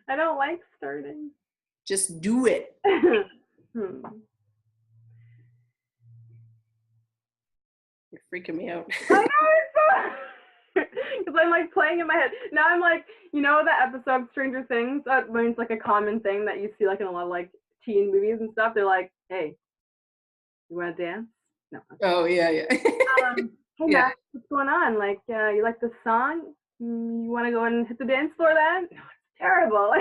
I don't like starting. Just do it. Hmm. You're freaking me out. I know, because I'm like playing in my head. Now I'm like, you know that episode of Stranger Things when it's like a common thing that you see like in a lot of like teen movies and stuff. They're like, hey, you want to dance? No. Oh, yeah. Hey, Yeah. Max, what's going on? Like, you like the song? You want to go and hit the dance floor then? No, it's terrible.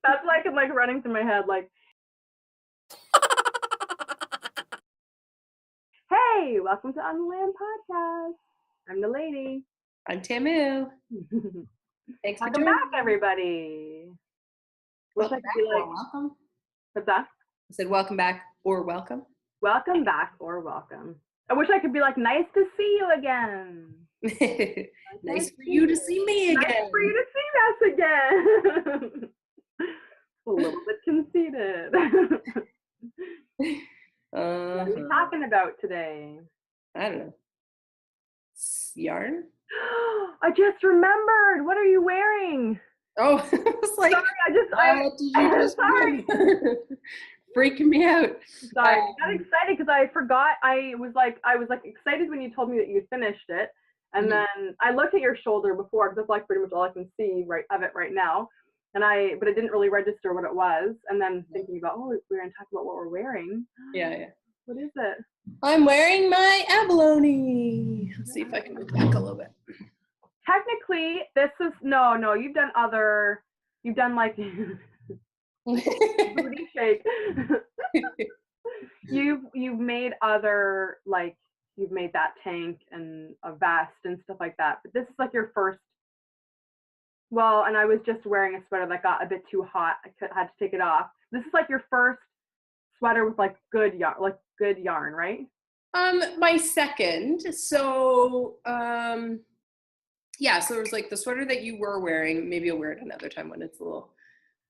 That's like running through my head. Like, hey, welcome to On the Land podcast. I'm the lady. I'm Tamu. Thanks for Welcome joining back, everybody. Welcome back or welcome. What's that? I said welcome back or welcome. Welcome back or welcome. I wish I could be like, nice to see you again. Nice for you to see me again. Nice for you to see us again. A little bit conceited. What are we talking about today? I don't know. Yarn? I just remembered. What are you wearing? Oh, I was like, sorry, what did you just remember? Freaking me out. Sorry, I got excited because I forgot. I was excited when you told me that you finished it, and then I looked at your shoulder before because that's like pretty much all I can see of it right now. But it didn't really register what it was. And then thinking about, we're gonna talk about what we're wearing. Yeah. What is it? I'm wearing my abalone. Let's see if I can move back a little bit. Technically, this is no. You've done like booty shake. You've made other, like, you've made that tank and a vest and stuff like that, but this is like your first. Well, and I was just wearing a sweater that got a bit too hot. I had to take it off. This is like your first sweater with like good yarn, right? My second. So, yeah. So it was like the sweater that you were wearing. Maybe you'll wear it another time when it's a little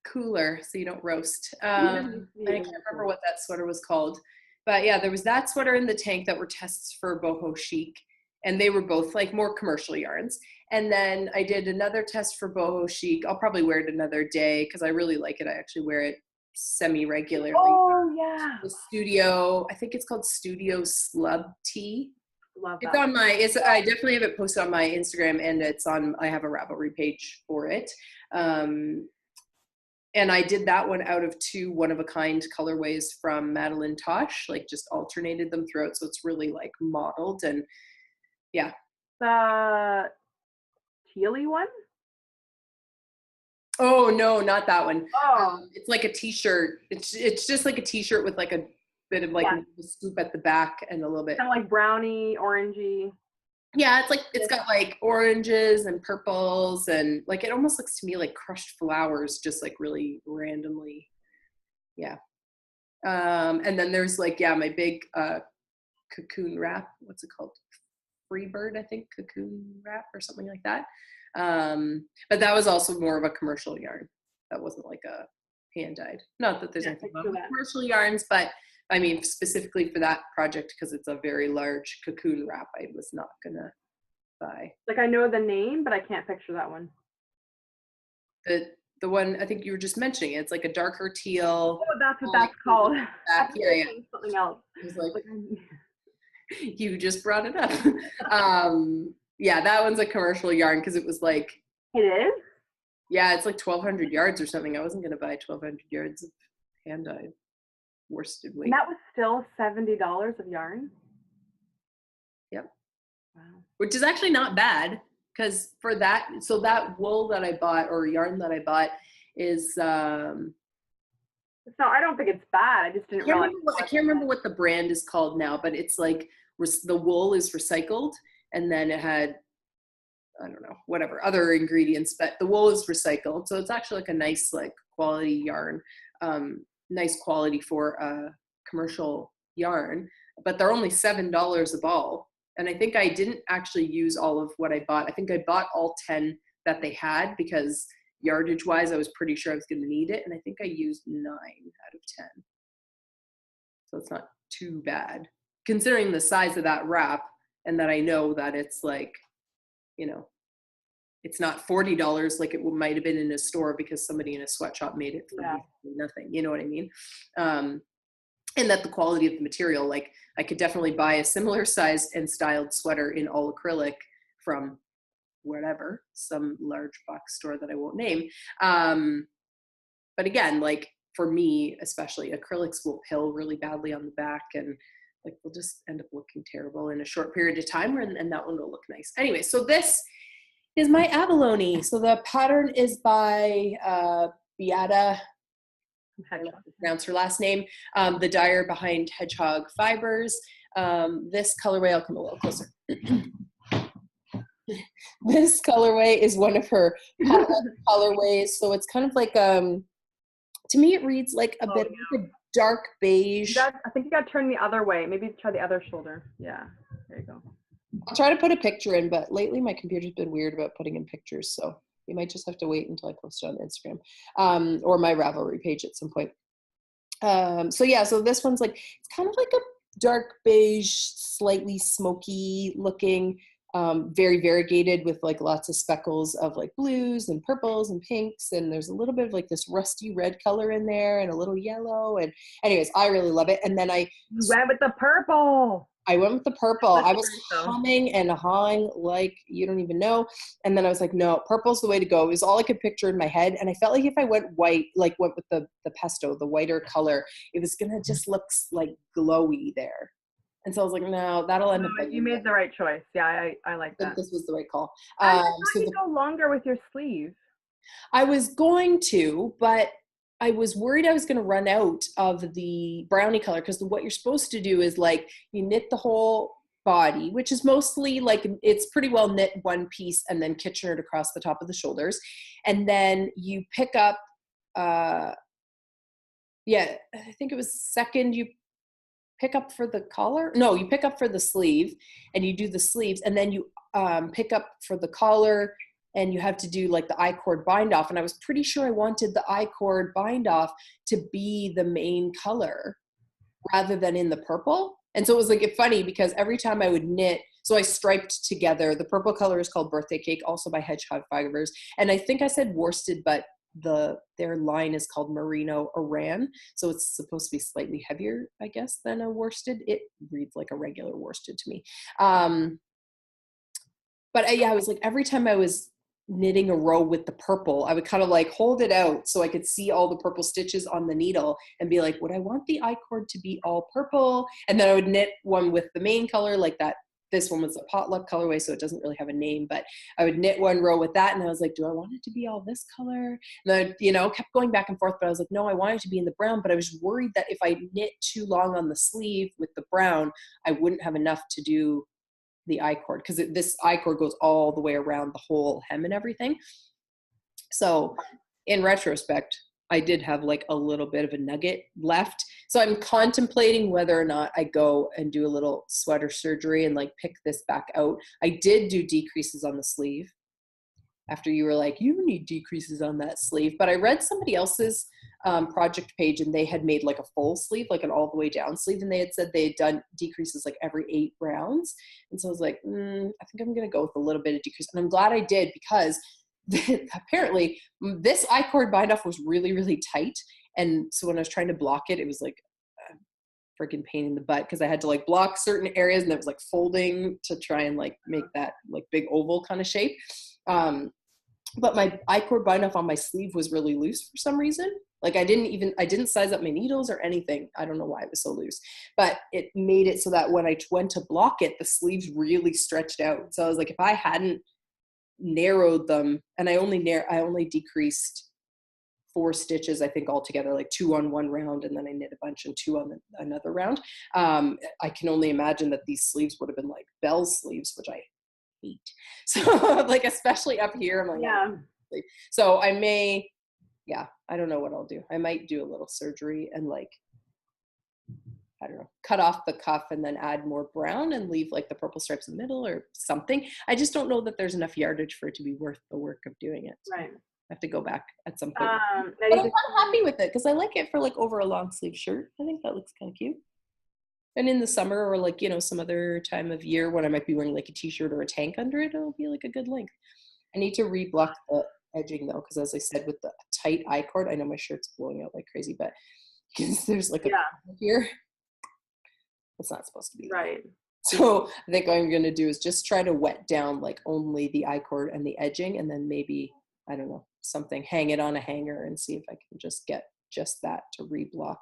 cooler, so you don't roast. I can't remember what that sweater was called, but yeah, there was that sweater in the tank that were tests for boho chic, and they were both like more commercial yarns. And then I did another test for boho chic. I'll probably wear it another day because I really like it. I actually wear it semi-regularly. Oh yeah. The Studio, I think it's called Studio Slub Tee. Love that. It's on my. I definitely have it posted on my Instagram, and it's on. I have a Ravelry page for it. And I did that one out of 2 one-of-a-kind colorways from Madeline Tosh, like just alternated them throughout. So it's really like modeled and yeah. The tealy one? Oh, no, not that one. Oh. It's like a t-shirt. It's just like a t-shirt with like a bit of like a scoop at the back and a little bit. Kind of like brownie, orangey. Yeah, it's like it's got like oranges and purples and like it almost looks to me like crushed flowers, just like really randomly. Yeah. And then there's like, my big cocoon wrap. What's it called? Freebird, I think, cocoon wrap or something like that. But that was also more of a commercial yarn. That wasn't like a hand dyed. Not that there's anything wrong with commercial yarns, but I mean, specifically for that project, because it's a very large cocoon wrap, I was not gonna buy. Like, I know the name, but I can't picture that one. The one I think you were just mentioning, it's like a darker teal. Oh, that's what that's called. Yeah. Something else. It was like, you just brought it up. Yeah, that one's a commercial yarn because it was like. It is? Yeah, it's like 1,200 yards or something. I wasn't gonna buy 1,200 yards of hand dyed worsted weight. And that was still $70 of yarn? Yep. Wow. Which is actually not bad because for that, so that wool that I bought or yarn that I bought is. So I don't think it's bad. I just didn't realize. I can't remember what the brand is called now, but it's like the wool is recycled and then it had, I don't know, whatever other ingredients, but the wool is recycled. So it's actually like a nice, like quality yarn, nice quality for a commercial yarn, but they're only $7 a ball. And I think I didn't actually use all of what I bought. I think I bought all 10 that they had because yardage wise, I was pretty sure I was going to need it. And I think I used 9 out of 10. So it's not too bad considering the size of that wrap and that I know that it's like, it's not $40 like it might have been in a store because somebody in a sweatshop made it for Yeah. nothing. You know what I mean? And that the quality of the material, like I could definitely buy a similar sized and styled sweater in all acrylic from whatever, some large box store that I won't name. But again, like for me, especially, acrylics will pill really badly on the back and like will just end up looking terrible in a short period of time, and that one will look nice. Anyway, so this is my abalone. So the pattern is by Beata, I don't know how to pronounce her last name, the dyer behind Hedgehog Fibers. This colorway, I'll come a little closer. This colorway is one of her colorways. So it's kind of like, to me, it reads like a bit of a dark beige. I think you got to turn the other way. Maybe try the other shoulder. Yeah, there you go. I'll try to put a picture in, but lately my computer's been weird about putting in pictures. So you might just have to wait until I post it on Instagram, or my Ravelry page at some point. So yeah, so this one's like, it's kind of like a dark beige, slightly smoky looking, very variegated with like lots of speckles of like blues and purples and pinks. And there's a little bit of like this rusty red color in there and a little yellow. And anyways, I really love it. And then You went with the purple. I went with the purple. I was humming and hawing like you don't even know. And then I was like, no, purple's the way to go. It was all I could picture in my head. And I felt like if I went white, like went with the pesto, the whiter color, it was going to just look like glowy there. And so I was like, no, that'll end up. You made the right choice. Yeah, I like that. This was the right call. I thought you go longer with your sleeve. I was going to, but I was worried I was going to run out of the brownie color, because what you're supposed to do is like you knit the whole body, which is mostly like, it's pretty well knit one piece and then Kitchenered across the top of the shoulders. And then you pick up, I think it was second, you pick up for the collar. No, you pick up for the sleeve and you do the sleeves, and then you pick up for the collar, and you have to do like the I-cord bind off. And I was pretty sure I wanted the I-cord bind off to be the main color rather than in the purple. And so it was like funny because every time I would knit, so I striped together. The purple color is called Birthday Cake, also by Hedgehog Fibers. And I think I said worsted, but their line is called Merino Aran. So it's supposed to be slightly heavier, I guess, than a worsted. It reads like a regular worsted to me. But I was like, every time I was knitting a row with the purple, I would kind of like hold it out so I could see all the purple stitches on the needle and be like, would I want the I-cord to be all purple? And then I would knit one with the main color like that. This one was a potluck colorway, so it doesn't really have a name, but I would knit one row with that. And I was like, do I want it to be all this color? And I, kept going back and forth, but I was like, no, I want it to be in the brown. But I was worried that if I knit too long on the sleeve with the brown, I wouldn't have enough to do the I-cord, because this I-cord goes all the way around the whole hem and everything. So in retrospect, I did have like a little bit of a nugget left. So I'm contemplating whether or not I go and do a little sweater surgery and like pick this back out. I did do decreases on the sleeve after you were like, you need decreases on that sleeve. But I read somebody else's project page, and they had made like a full sleeve, like an all the way down sleeve. And they had said they had done decreases like every 8 rounds. And so I was like, I think I'm going to go with a little bit of decrease. And I'm glad I did, because apparently this I-cord bind off was really, really tight. And so when I was trying to block it, it was like a freaking pain in the butt, because I had to like block certain areas, and it was like folding to try and like make that like big oval kind of shape. But my I-cord bind off on my sleeve was really loose for some reason. Like I didn't size up my needles or anything. I don't know why it was so loose, but it made it so that when I went to block it, the sleeves really stretched out. So I was like, if I hadn't narrowed them, and I only decreased 4 stitches, I think altogether, like 2 on one round, and then I knit a bunch and 2 on another round. I can only imagine that these sleeves would have been like bell sleeves, which I hate. So like, especially up here, I'm like, yeah. So I may, I don't know what I'll do. I might do a little surgery and like, I don't know, cut off the cuff and then add more brown and leave like the purple stripes in the middle or something. I just don't know that there's enough yardage for it to be worth the work of doing it. So right. I have to go back at some point. But I'm kind of happy with it, because I like it for like over a long sleeve shirt. I think that looks kind of cute. And in the summer, or like, some other time of year when I might be wearing like a t-shirt or a tank under it, it'll be like a good length. I need to reblock the edging though, because as I said, with the tight I-cord, I know my shirt's blowing out like crazy, but because there's like a corner here, it's not supposed to be there. Right. So I think what I'm going to do is just try to wet down like only the I-cord and the edging, and then maybe, I don't know, something, hang it on a hanger and see if I can just get just that to reblock.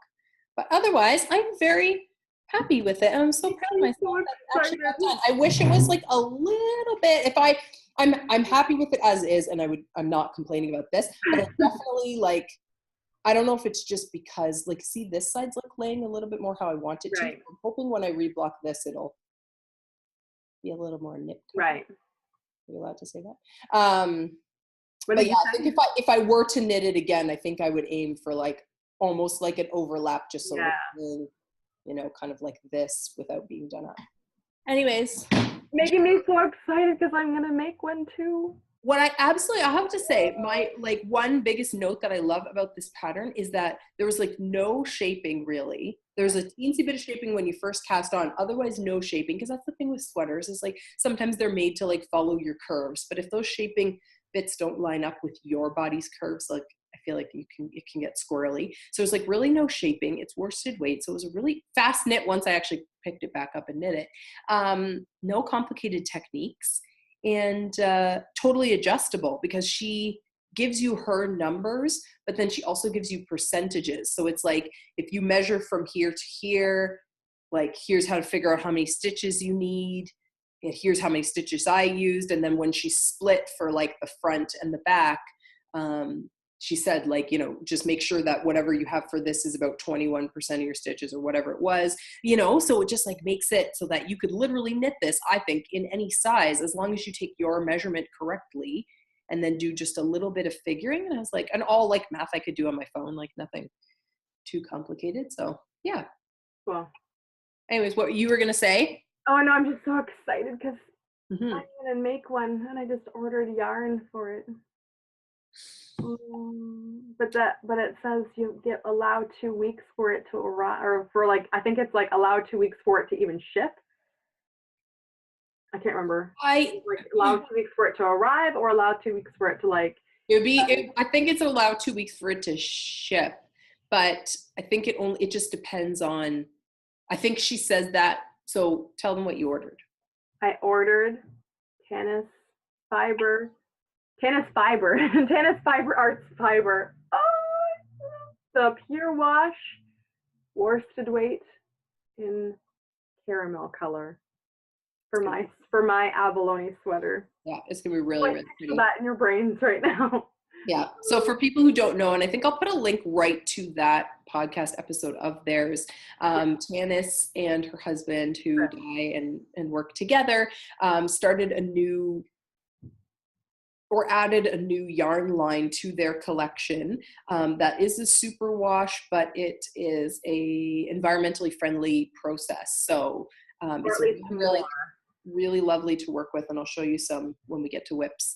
But otherwise, I'm very happy with it. I'm so proud of myself. Actually got done. I wish it was like a little bit, I'm happy with it as is, and I'm not complaining about this, but it's definitely like, I don't know if it's just because, like, see, this side's like laying a little bit more how I want it to. Right. I'm hoping when I reblock this, it'll be a little more knit. Right. Are you allowed to say that? But yeah, I think if I were to knit it again, I think I would aim for like almost like an overlap, just so it's, you know, kind of like this without being done up. Anyways, making me so excited because I'm gonna make one too. What I have to say, my like one biggest note that I love about this pattern is that there was like no shaping really. There's a teensy bit of shaping when you first cast on, otherwise no shaping, because that's the thing with sweaters is like sometimes they're made to like follow your curves, but if those shaping bits don't line up with your body's curves, like I feel like it can get squirrely. So it's like really no shaping. It's worsted weight, so it was a really fast knit once I actually picked it back up and knit it. No complicated techniques. And totally adjustable, because she gives you her numbers, but then she also gives you percentages. So it's like, if you measure from here to here, like here's how to figure out how many stitches you need, and here's how many stitches I used. And then when she split for like the front and the back, she said, like, you know, just make sure that whatever you have for this is about 21% of your stitches or whatever it was, you know, so it just like makes it so that you could literally knit this, I think, in any size, as long as you take your measurement correctly and then do just a little bit of figuring. And I was like, and all like math I could do on my phone, like nothing too complicated. So yeah. Well, anyways, what you were going to say? Oh, no, I'm just so excited because I'm going to make one and I just ordered yarn for it. But it says you get allowed 2 weeks for it to arrive, or for like, I think it's like allowed 2 weeks for it to even ship. I can't remember. Like allowed 2 weeks for it to arrive, or allowed 2 weeks for it to like. I think it's allowed 2 weeks for it to ship, but I think it just depends on. I think she says that. So tell them what you ordered. I ordered Tannis Fiber Arts Fiber. Oh, the pure wash worsted weight in caramel color for my abalone sweater. Yeah, it's gonna be really, really pretty. That in your brains right now. Yeah. So for people who don't know, and I think I'll put a link right to that podcast episode of theirs, Tannis and her husband, who die and work together, started added a new yarn line to their collection that is a super wash, but it is a environmentally friendly process. So it's really, really lovely to work with, and I'll show you some when we get to whips.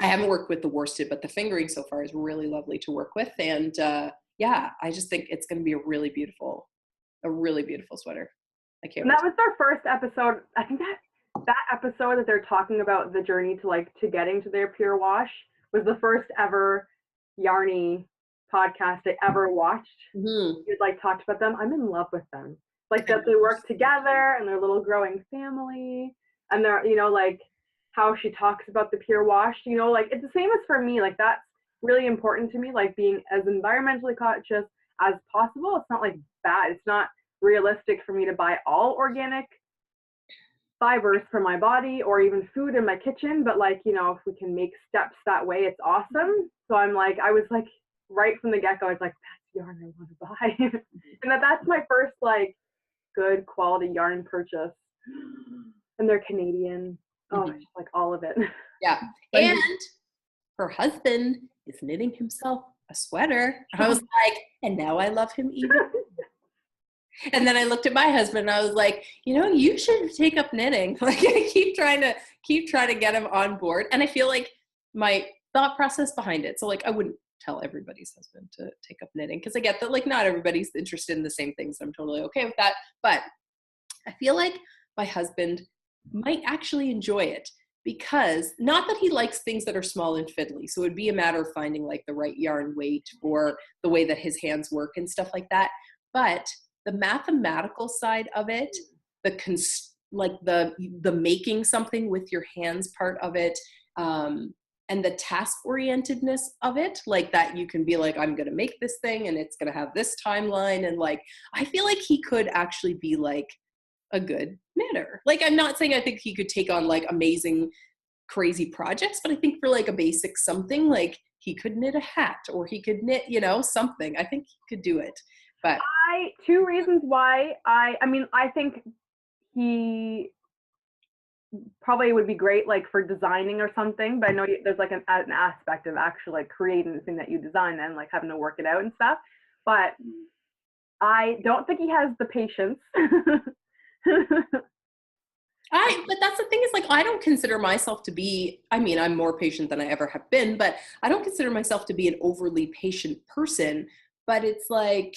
I haven't worked with the worsted, but the fingering so far is really lovely to work with. And yeah, I just think it's going to be a really beautiful sweater. I can't wait. That was their first episode. I think that episode that they're talking about the journey to getting to their pure wash was the first ever Yarny podcast I ever watched. Mm-hmm. You like talked about them. I'm in love with them. Like that they work together and their little growing family, and they're, you know, like how she talks about the pure wash, you know, like it's the same as for me, like that's really important to me, like being as environmentally conscious as possible. It's not like bad. It's not realistic for me to buy all organic fibers for my body or even food in my kitchen, but like, you know, if we can make steps that way, it's awesome. So I was like right from the get-go, I was like, that's yarn I want to buy. And that's my first like good quality yarn purchase. And they're Canadian. Oh, just like all of it. Yeah. And her husband is knitting himself a sweater. I was like, and now I love him even. And then I looked at my husband and I was like, you know, you should take up knitting. Like I keep trying to get him on board. And I feel like my thought process behind it. So like I wouldn't tell everybody's husband to take up knitting, because I get that like not everybody's interested in the same things. I'm totally okay with that. But I feel like my husband might actually enjoy it, because not that he likes things that are small and fiddly. So it'd be a matter of finding like the right yarn weight or the way that his hands work and stuff like that. But the mathematical side of it, the making something with your hands part of it, and the task orientedness of it, like that you can be like, I'm going to make this thing and it's going to have this timeline. And like, I feel like he could actually be like a good knitter. Like, I'm not saying I think he could take on like amazing, crazy projects, but I think for like a basic something, like he could knit a hat or he could knit, you know, something. I think he could do it. But two reasons why I think he probably would be great like for designing or something, but I know there's like an aspect of actually like creating the thing that you design and like having to work it out and stuff, but I don't think he has the patience. But that's the thing is like, I don't consider myself to be, I mean, I'm more patient than I ever have been, but I don't consider myself to be an overly patient person. But it's like,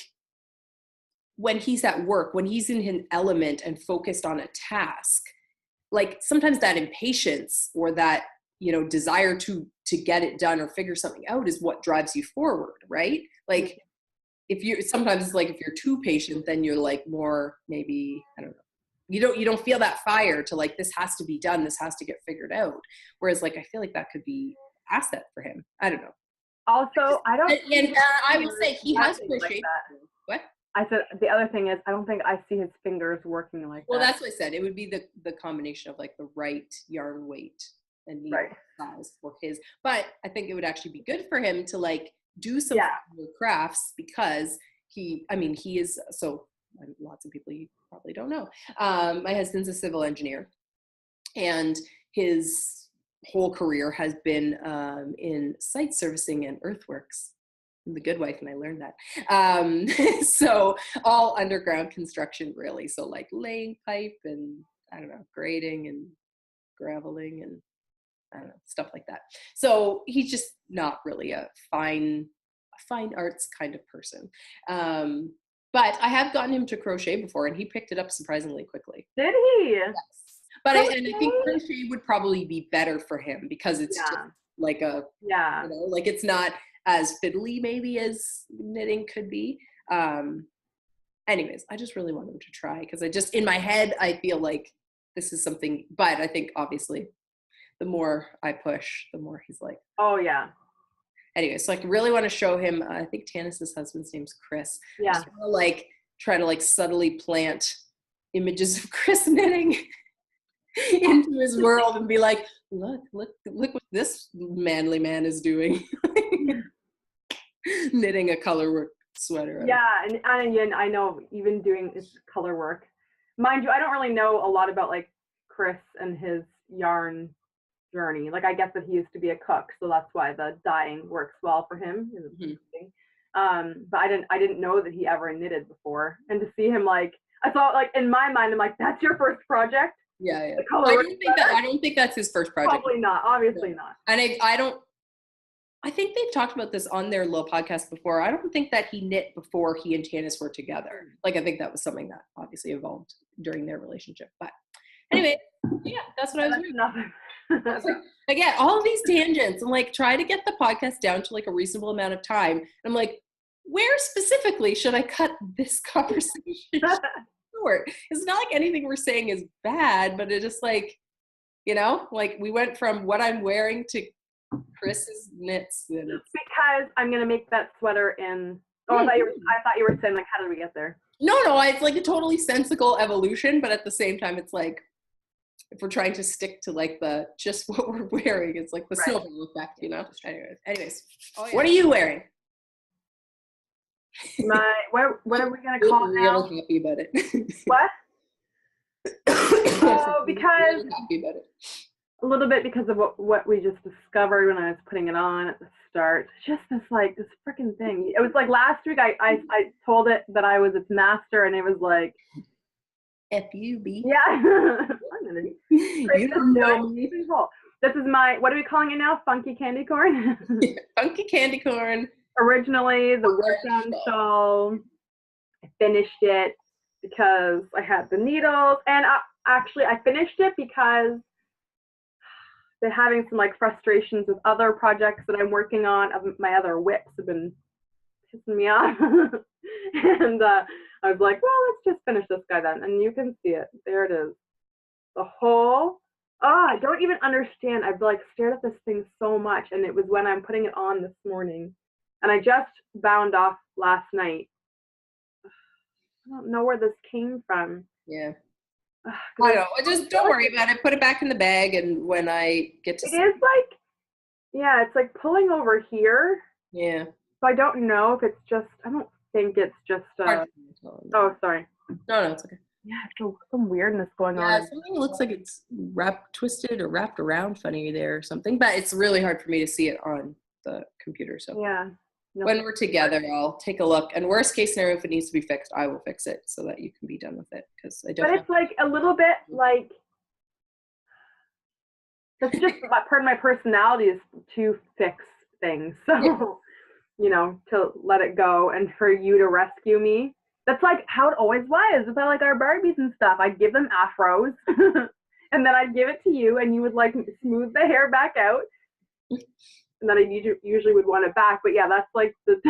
when he's at work, when he's in an element and focused on a task, like sometimes that impatience or that, you know, desire to get it done or figure something out is what drives you forward, right? Like if you're, sometimes it's like if you're too patient, then you're like more, maybe, I don't know, you don't feel that fire to like, this has to be done, this has to get figured out. Whereas like, I feel like that could be asset for him. I don't know. Also, I don't. And I would say he has crocheted. Like what? I said the other thing is I don't think I see his fingers working like well, that. That's what I said. It would be the combination of like the right yarn weight and needle size for his. But I think it would actually be good for him to like do some crafts because he is, so lots of people you probably don't know. My husband's a civil engineer and his whole career has been in site servicing and earthworks. I'm the good wife and I learned that. So all underground construction really. So like laying pipe and I don't know, grading and graveling and I don't know, stuff like that. So he's just not really a fine arts kind of person. But I have gotten him to crochet before and he picked it up surprisingly quickly. Did he? Yes. But I think crochet would probably be better for him because it's just like a, you know, like it's not as fiddly maybe as knitting could be. Anyways, I just really want him to try because I just, in my head, I feel like this is something, but I think obviously the more I push, the more he's like, oh yeah. Anyway, so I really want to show him, I think Tanis's husband's name's Chris. Yeah. Just want to like try to like subtly plant images of Chris knitting into his world and be like, look what this manly man is doing. Knitting a colorwork sweater. Yeah, and I know even doing this color work. Mind you, I don't really know a lot about like Chris and his yarn journey. Like I guess that he used to be a cook, so that's why the dyeing works well for him. But I didn't know that he ever knitted before. And to see him like, I thought like in my mind, I'm like, that's your first project? Yeah. I don't think that's his first project. Probably not, obviously not. And I think they've talked about this on their little podcast before. I don't think that he knit before he and Tanis were together. Like, I think that was something that obviously evolved during their relationship. But anyway, yeah, that's what I was doing. I was like, again, all of these tangents and like try to get the podcast down to like a reasonable amount of time. And I'm like, where specifically should I cut this conversation short? It's not like anything we're saying is bad, but it just like, you know, like we went from what I'm wearing to Chris's knits. Because I'm gonna make that sweater in. Oh, I thought you were saying like, how did we get there? No, it's like a totally sensical evolution, but at the same time, it's like if we're trying to stick to like the just what we're wearing, it's like the snowball effect, you know. Anyways, what are you wearing? What are we gonna call it now? Really happy about it. What? Oh, because really happy about it. A little bit because of what we just discovered when I was putting it on at the start. Just this freaking thing. It was like last week I told it that I was its master and it was like F-U-B. Yeah. You don't know me. This is my, what are we calling it now? Funky candy corn? Funky candy corn. Originally the work-on shawl. I finished it because I had the needles and I finished it because been having some like frustrations with other projects that I'm working on. My other whips have been pissing me off. And I was like, well, let's just finish this guy then. And you can see it. There it is. The whole, I don't even understand. I've like stared at this thing so much. And it was when I'm putting it on this morning. And I just bound off last night. I don't know where this came from. Yeah. I know. Just don't worry about it. Put it back in the bag, and when I get to it is like, yeah, it's like pulling over here. Yeah. So I don't know if it's just, I don't think it's just, oh, sorry. No, it's okay. Yeah, it's some weirdness going on. Yeah, something looks like it's twisted or wrapped around funny there or something, but it's really hard for me to see it on the computer. So yeah. When we're together, I'll take a look. And worst case scenario, if it needs to be fixed, I will fix it so that you can be done with it. Because I don't. But it's like a little bit like, that's just part of my personality is to fix things. So, you know, to let it go and for you to rescue me. That's like how it always was. With like our Barbies and stuff, I'd give them afros and then I'd give it to you and you would like smooth the hair back out. And then I usually would want it back. But yeah, that's like the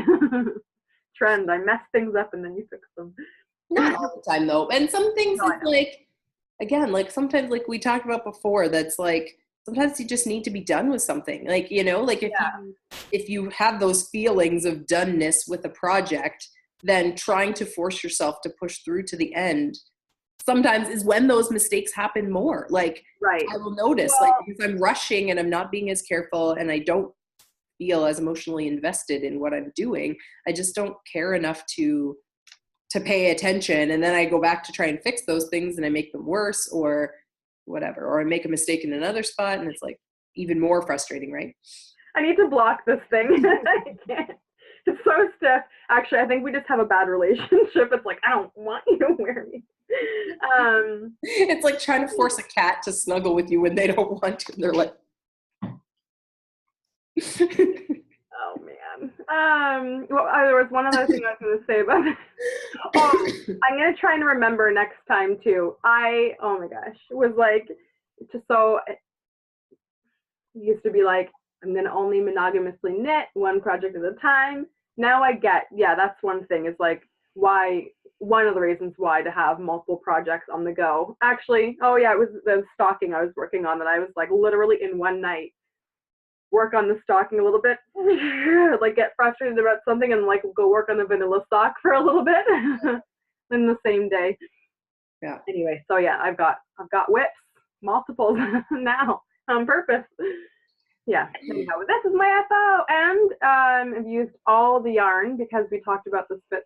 trend. I mess things up and then you fix them. Not all the time though. And some things it's like, again, like sometimes like we talked about before, that's like, sometimes you just need to be done with something. Like, you know, like if you have those feelings of doneness with a project, then trying to force yourself to push through to the end sometimes is when those mistakes happen more. Like I will notice like because I'm rushing and I'm not being as careful and I don't feel as emotionally invested in what I'm doing. I just don't care enough to pay attention. And then I go back to try and fix those things and I make them worse or whatever, or I make a mistake in another spot and it's like even more frustrating, right? I need to block this thing. I can't. It's so stiff. Actually, I think we just have a bad relationship. It's like, I don't want you to wear me. It's like trying to force a cat to snuggle with you when they don't want to. They're like, oh man. Well, there was one other thing I was going to say about this. I'm going to try and remember next time too. Oh my gosh, it was like, just so, it used to be like, I'm going to only monogamously knit one project at a time. Now I get, that's one thing is like one of the reasons why to have multiple projects on the go. Actually, it was the stocking I was working on that I was like literally in one night work on the stocking a little bit, like get frustrated about something and like go work on the vanilla sock for a little bit in the same day. Yeah. Anyway, so I've got whips, multiples now on purpose. Yeah. Anyhow, this is my FO, and I've used all the yarn because we talked about the spit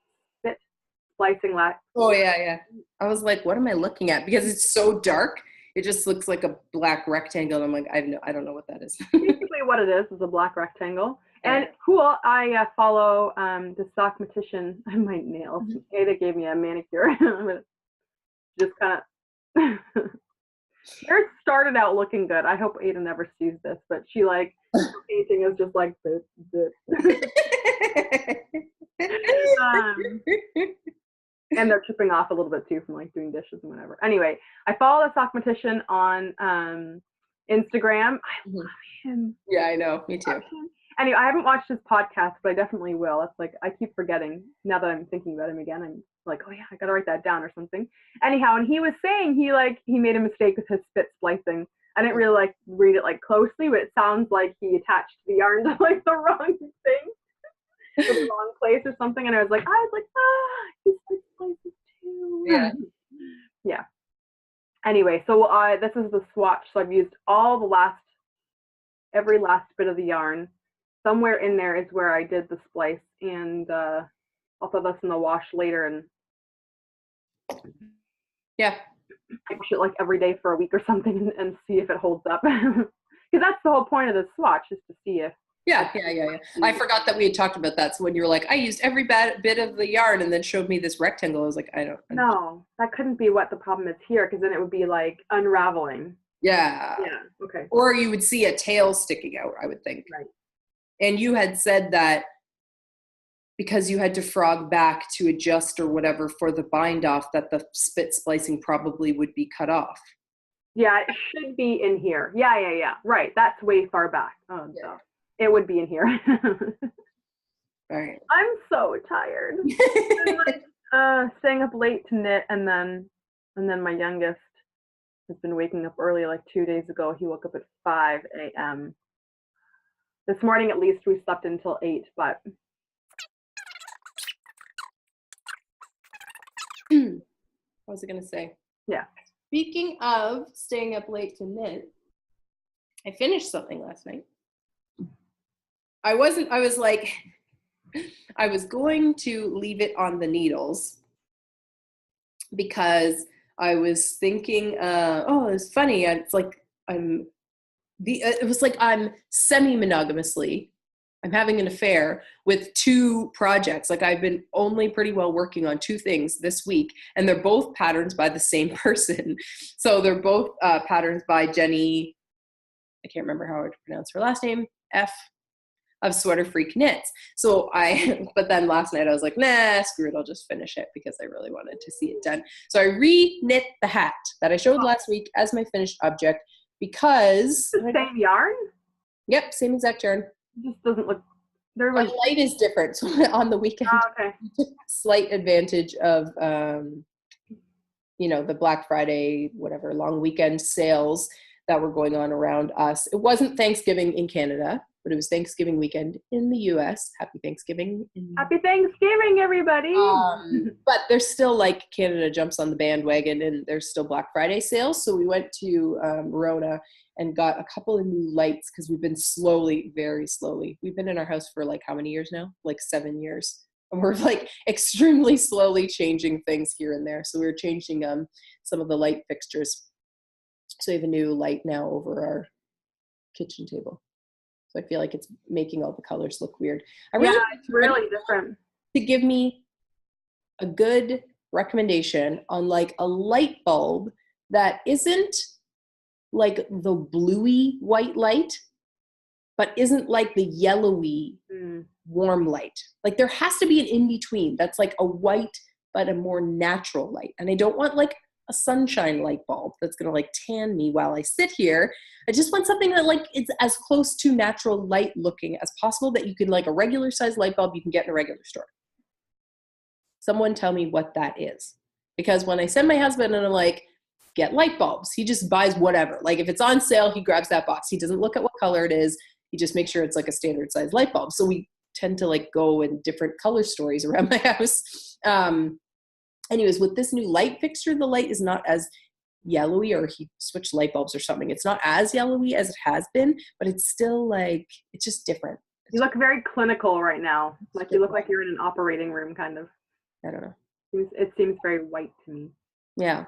splicing last. Oh yeah. I was like, what am I looking at? Because it's so dark. It just looks like a black rectangle. And I'm like, I don't know what that is. Basically what it is a black rectangle. And cool, I follow the Stockmatician. My nails. Ada gave me a manicure. Just kind of yours started out looking good. I hope Ada never sees this, but she like painting is just like this. And they're chipping off a little bit too from like doing dishes and whatever. Anyway, I follow the Stockmatician on Instagram. I love him. Yeah, I know. Me too. Anyway, I haven't watched his podcast, but I definitely will. It's like I keep forgetting now that I'm thinking about him again. I'm like, oh yeah, I gotta write that down or something. Anyhow, and he was saying he made a mistake with his spit splicing. I didn't really like read it like closely, but it sounds like he attached the yarn to like the wrong thing, the wrong place or something. And I was like, he split splices too. Yeah. Anyway, so this is the swatch. So I've used every last bit of the yarn. Somewhere in there is where I did the splice, and I'll throw this in the wash later and wash it like every day for a week or something and see if it holds up. Because that's the whole point of the swatch, is to see if. Yeah. I forgot that we had talked about that. So when you were like, I used every bit of the yarn and then showed me this rectangle, I was like, No, that couldn't be what the problem is here, because then it would be like unraveling. Yeah. Okay. Or you would see a tail sticking out, I would think. Right. And you had said that because you had to frog back to adjust or whatever for the bind off, that the spit splicing probably would be cut off. Yeah, it should be in here. Yeah. Right. That's way far back. Oh, Yeah. it would be in here. All right. I'm so tired. Staying up late to knit, and then my youngest has been waking up early. Like 2 days ago, he woke up at 5 a.m. This morning, at least, we slept until 8. But what was I gonna say? Yeah. Speaking of staying up late to knit, I finished something last night. I was going to leave it on the needles because I was thinking, it's funny. It was like I'm semi-monogamously, I'm having an affair with 2 projects. Like I've been only pretty well working on 2 things this week, and they're both patterns by the same person. So they're both patterns by Jenny, I can't remember how to pronounce her last name, F, of Sweater Freak Knits. So but then last night I was like, nah, screw it, I'll just finish it because I really wanted to see it done. So I re-knit the hat that I showed last week as my finished object because... The same yarn? Yep, same exact yarn. It just doesn't look... My light is different. So on the weekend, okay. we took slight advantage of, the Black Friday, whatever, long weekend sales that were going on around us. It wasn't Thanksgiving in Canada, but it was Thanksgiving weekend in the US. Happy Thanksgiving. Happy Thanksgiving, everybody. But there's still like Canada jumps on the bandwagon and there's still Black Friday sales. So we went to Rona and got a couple of new lights because we've been very slowly. We've been in our house for like how many years now? Like 7 years. And we're like extremely slowly changing things here and there. So we were changing some of the light fixtures. So we have a new light now over our kitchen table. So I feel like it's making all the colors look weird. It's really different. To give me a good recommendation on like a light bulb that isn't like the bluey white light, but isn't like the yellowy warm light. Like there has to be an in-between that's like a white, but a more natural light. And I don't want like a sunshine light bulb that's going to like tan me while I sit here. I just want something that like it's as close to natural light looking as possible that you can like a regular size light bulb you can get in a regular store. Someone tell me what that is. Because when I send my husband and I'm like, get light bulbs, he just buys whatever. Like if it's on sale, he grabs that box. He doesn't look at what color it is. He just makes sure it's like a standard size light bulb. So we tend to like go in different color stories around my house. Anyways, with this new light fixture, the light is not as yellowy, or he switched light bulbs or something. It's not as yellowy as it has been, but it's still like, it's just different. You look very clinical right now. Like you look like you're in an operating room kind of. I don't know. It seems very white to me. Yeah.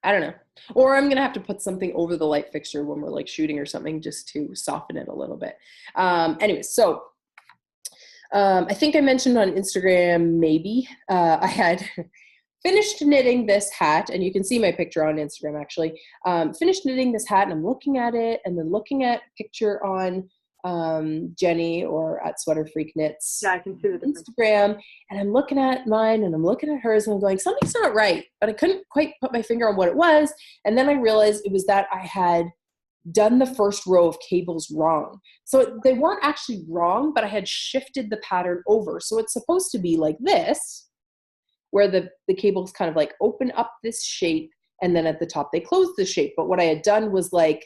I don't know. Or I'm going to have to put something over the light fixture when we're like shooting or something just to soften it a little bit. Anyways, so I think I mentioned on Instagram, maybe, I had finished knitting this hat, and you can see my picture on Instagram actually. Finished knitting this hat and I'm looking at it and then looking at a picture on Jenny or at Sweater Freak Knits. Yeah, I can see the difference. Instagram, and I'm looking at mine and I'm looking at hers and I'm going, something's not right, but I couldn't quite put my finger on what it was. And then I realized it was that I had done the first row of cables wrong. So they weren't actually wrong, but I had shifted the pattern over. So it's supposed to be like this, where the cables kind of like open up this shape and then at the top they close the shape. But what I had done was like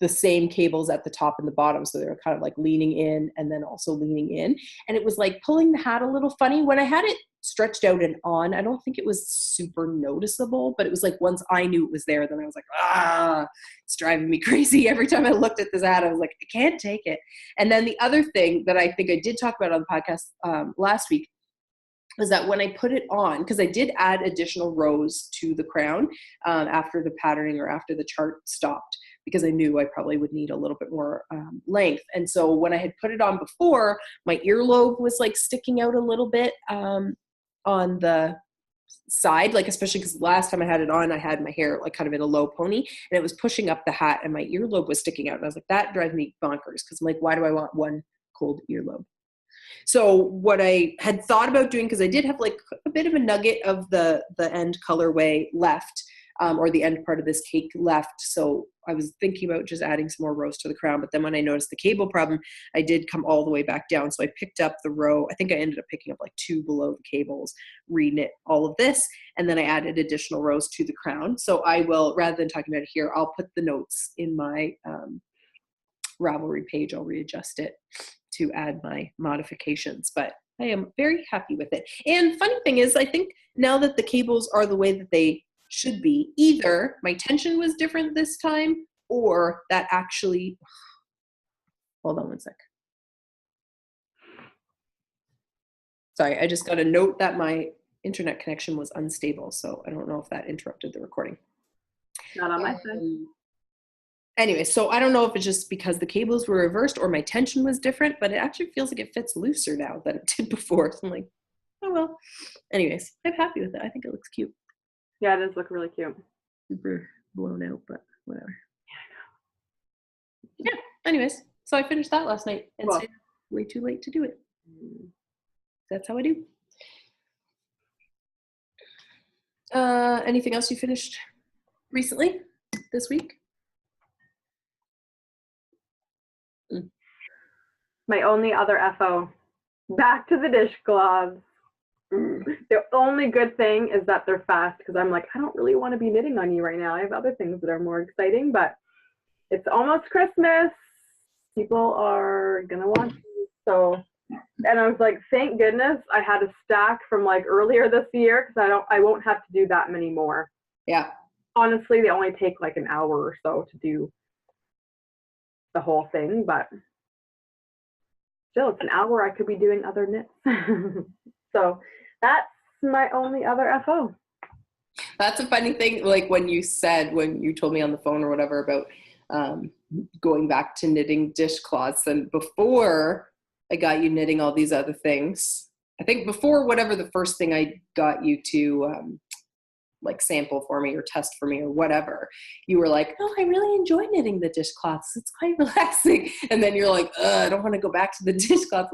the same cables at the top and the bottom. So they were kind of like leaning in and then also leaning in. And it was like pulling the hat a little funny. When I had it stretched out and on, I don't think it was super noticeable, but it was like once I knew it was there, then I was like, it's driving me crazy. Every time I looked at this hat, I was like, I can't take it. And then the other thing that I think I did talk about on the podcast last week was that when I put it on, because I did add additional rows to the crown after the patterning or after the chart stopped, because I knew I probably would need a little bit more length. And so when I had put it on before, my earlobe was like sticking out a little bit on the side, like especially because last time I had it on, I had my hair like kind of in a low pony and it was pushing up the hat and my earlobe was sticking out. And I was like, that drives me bonkers, because I'm like, why do I want one cold earlobe? So what I had thought about doing, because I did have like a bit of a nugget of the end colorway left, or the end part of this cake left. So I was thinking about just adding some more rows to the crown. But then when I noticed the cable problem, I did come all the way back down. So I picked up the row. I think I ended up picking up like 2 below the cables, re-knit all of this. And then I added additional rows to the crown. So I will, rather than talking about it here, I'll put the notes in my Ravelry page. I'll readjust it to add my modifications. But I am very happy with it. And funny thing is, I think now that the cables are the way that they should be, either my tension was different this time, or that actually, hold on one sec. Sorry, I just got a note that my internet connection was unstable, so I don't know if that interrupted the recording. Not on my side. Anyway, so I don't know if it's just because the cables were reversed or my tension was different, but it actually feels like it fits looser now than it did before. So I'm like, oh well. Anyways, I'm happy with it. I think it looks cute. Yeah, it does look really cute. Super blown out, but whatever. Yeah, anyways, so I finished that last night and stayed way too late to do it. That's how I do. Anything else you finished recently this week? My only other FO, back to the dishcloths. The only good thing is that they're fast, because I'm like, I don't really want to be knitting on you right now. I have other things that are more exciting, but it's almost Christmas. People are gonna want to. So, and I was like, thank goodness I had a stack from like earlier this year, because I won't have to do that many more. Yeah. Honestly, they only take like an hour or so to do the whole thing, but still, it's an hour I could be doing other knits. So that's my only other FO. That's a funny thing, like when you told me on the phone or whatever about going back to knitting dishcloths, and before I got you knitting all these other things, I think before whatever the first thing I got you to like sample for me or test for me or whatever, you were like, oh, I really enjoy knitting the dishcloths. It's quite relaxing. And then you're like, I don't want to go back to the dishcloths.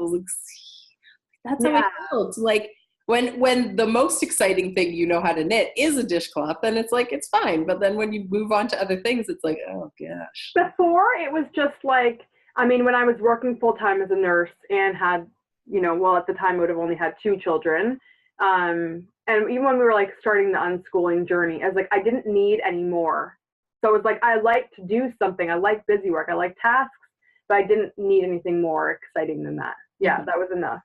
That's how I felt. Like when the most exciting thing you know how to knit is a dishcloth, then it's like, it's fine. But then when you move on to other things, it's like, oh gosh. Before it was just like, I mean, when I was working full time as a nurse and had, at the time I would have only had 2 children. And even when we were like starting the unschooling journey, I was like, I didn't need any more. So it was like, I like to do something. I like busy work. I like tasks, but I didn't need anything more exciting than that. Yeah, that was enough.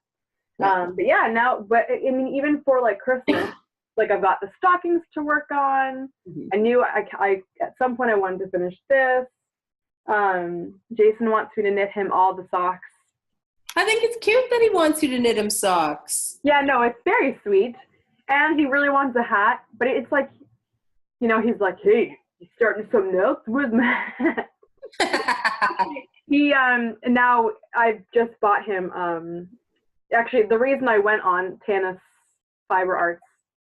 Yeah. I mean, even for like Christmas, like I've got the stockings to work on. Mm-hmm. I knew I at some point I wanted to finish this. Jason wants me to knit him all the socks. I think it's cute that he wants you to knit him socks. Yeah, no, it's very sweet. And he really wants a hat, but it's like, he's like, hey, you starting something else? Where's my hat? Now I've just bought him, actually the reason I went on Tana's Fiber Arts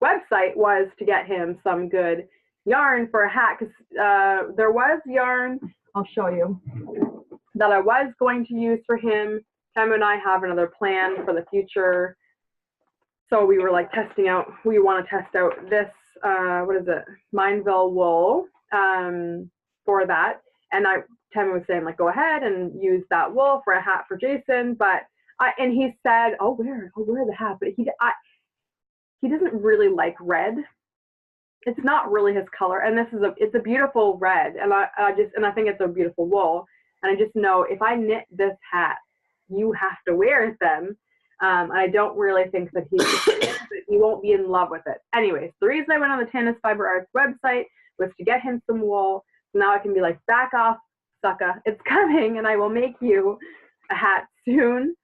website was to get him some good yarn for a hat, because there was yarn, I'll show you, that I was going to use for him. Tim and I have another plan for the future. So we were like we want to test out this, Mineville wool for that. And Tim was saying like, go ahead and use that wool for a hat for Jason. And he said, I'll wear the hat, but he doesn't really like red. It's not really his color. And it's a beautiful red. And I think it's a beautiful wool. And I just know if I knit this hat, you have to wear them. I don't really think that he won't be in love with it. Anyways, the reason I went on the Tana's Fiber Arts website was to get him some wool. So now I can be like, back off, sucka. It's coming, and I will make you a hat soon.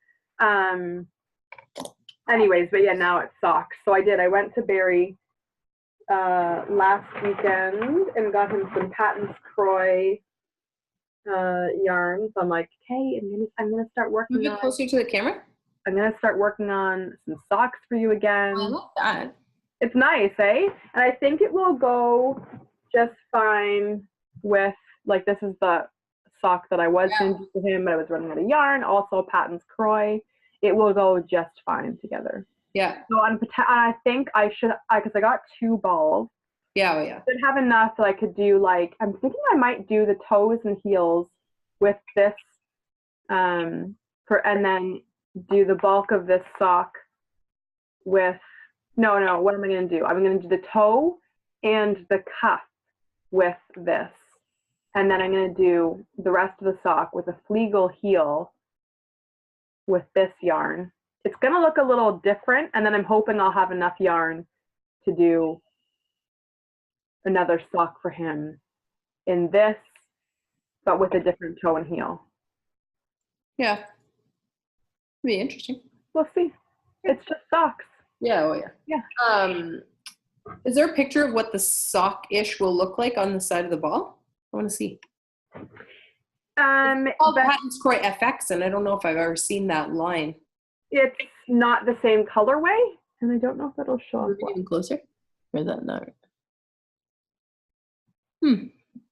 Anyways, but yeah, now it's socks. So I went to Barry last weekend and got him some Patons Kroy yarn. So I'm like, hey, I'm gonna start working. Move it closer to the camera. I'm gonna start working on some socks for you again. I love that. It's nice, eh? And I think it will go just fine with, like, this is the sock that I was going to do for him, but I was running out of yarn. Also, Patons Kroy. It will go just fine together. Yeah. So I think I should, because I got 2 balls. Yeah, oh yeah. I have enough that I could do like, I'm thinking I might do the toes and heels with this, and then do the bulk of this sock with, no, what am I going to do? I'm going to do the toe and the cuff with this. And then I'm going to do the rest of the sock with a Fleagle heel with this yarn. It's going to look a little different, and then I'm hoping I'll have enough yarn to do another sock for him in this, but with a different toe and heel. Yeah. Be interesting. We'll see. It's just socks. Yeah, oh yeah. Yeah. Is there a picture of what the sock-ish will look like on the side of the ball? I want to see. It's called Patons Kroy FX, and I don't know if I've ever seen that line. It's not the same colorway, and I don't know if it'll show up. Even closer? Or is that not?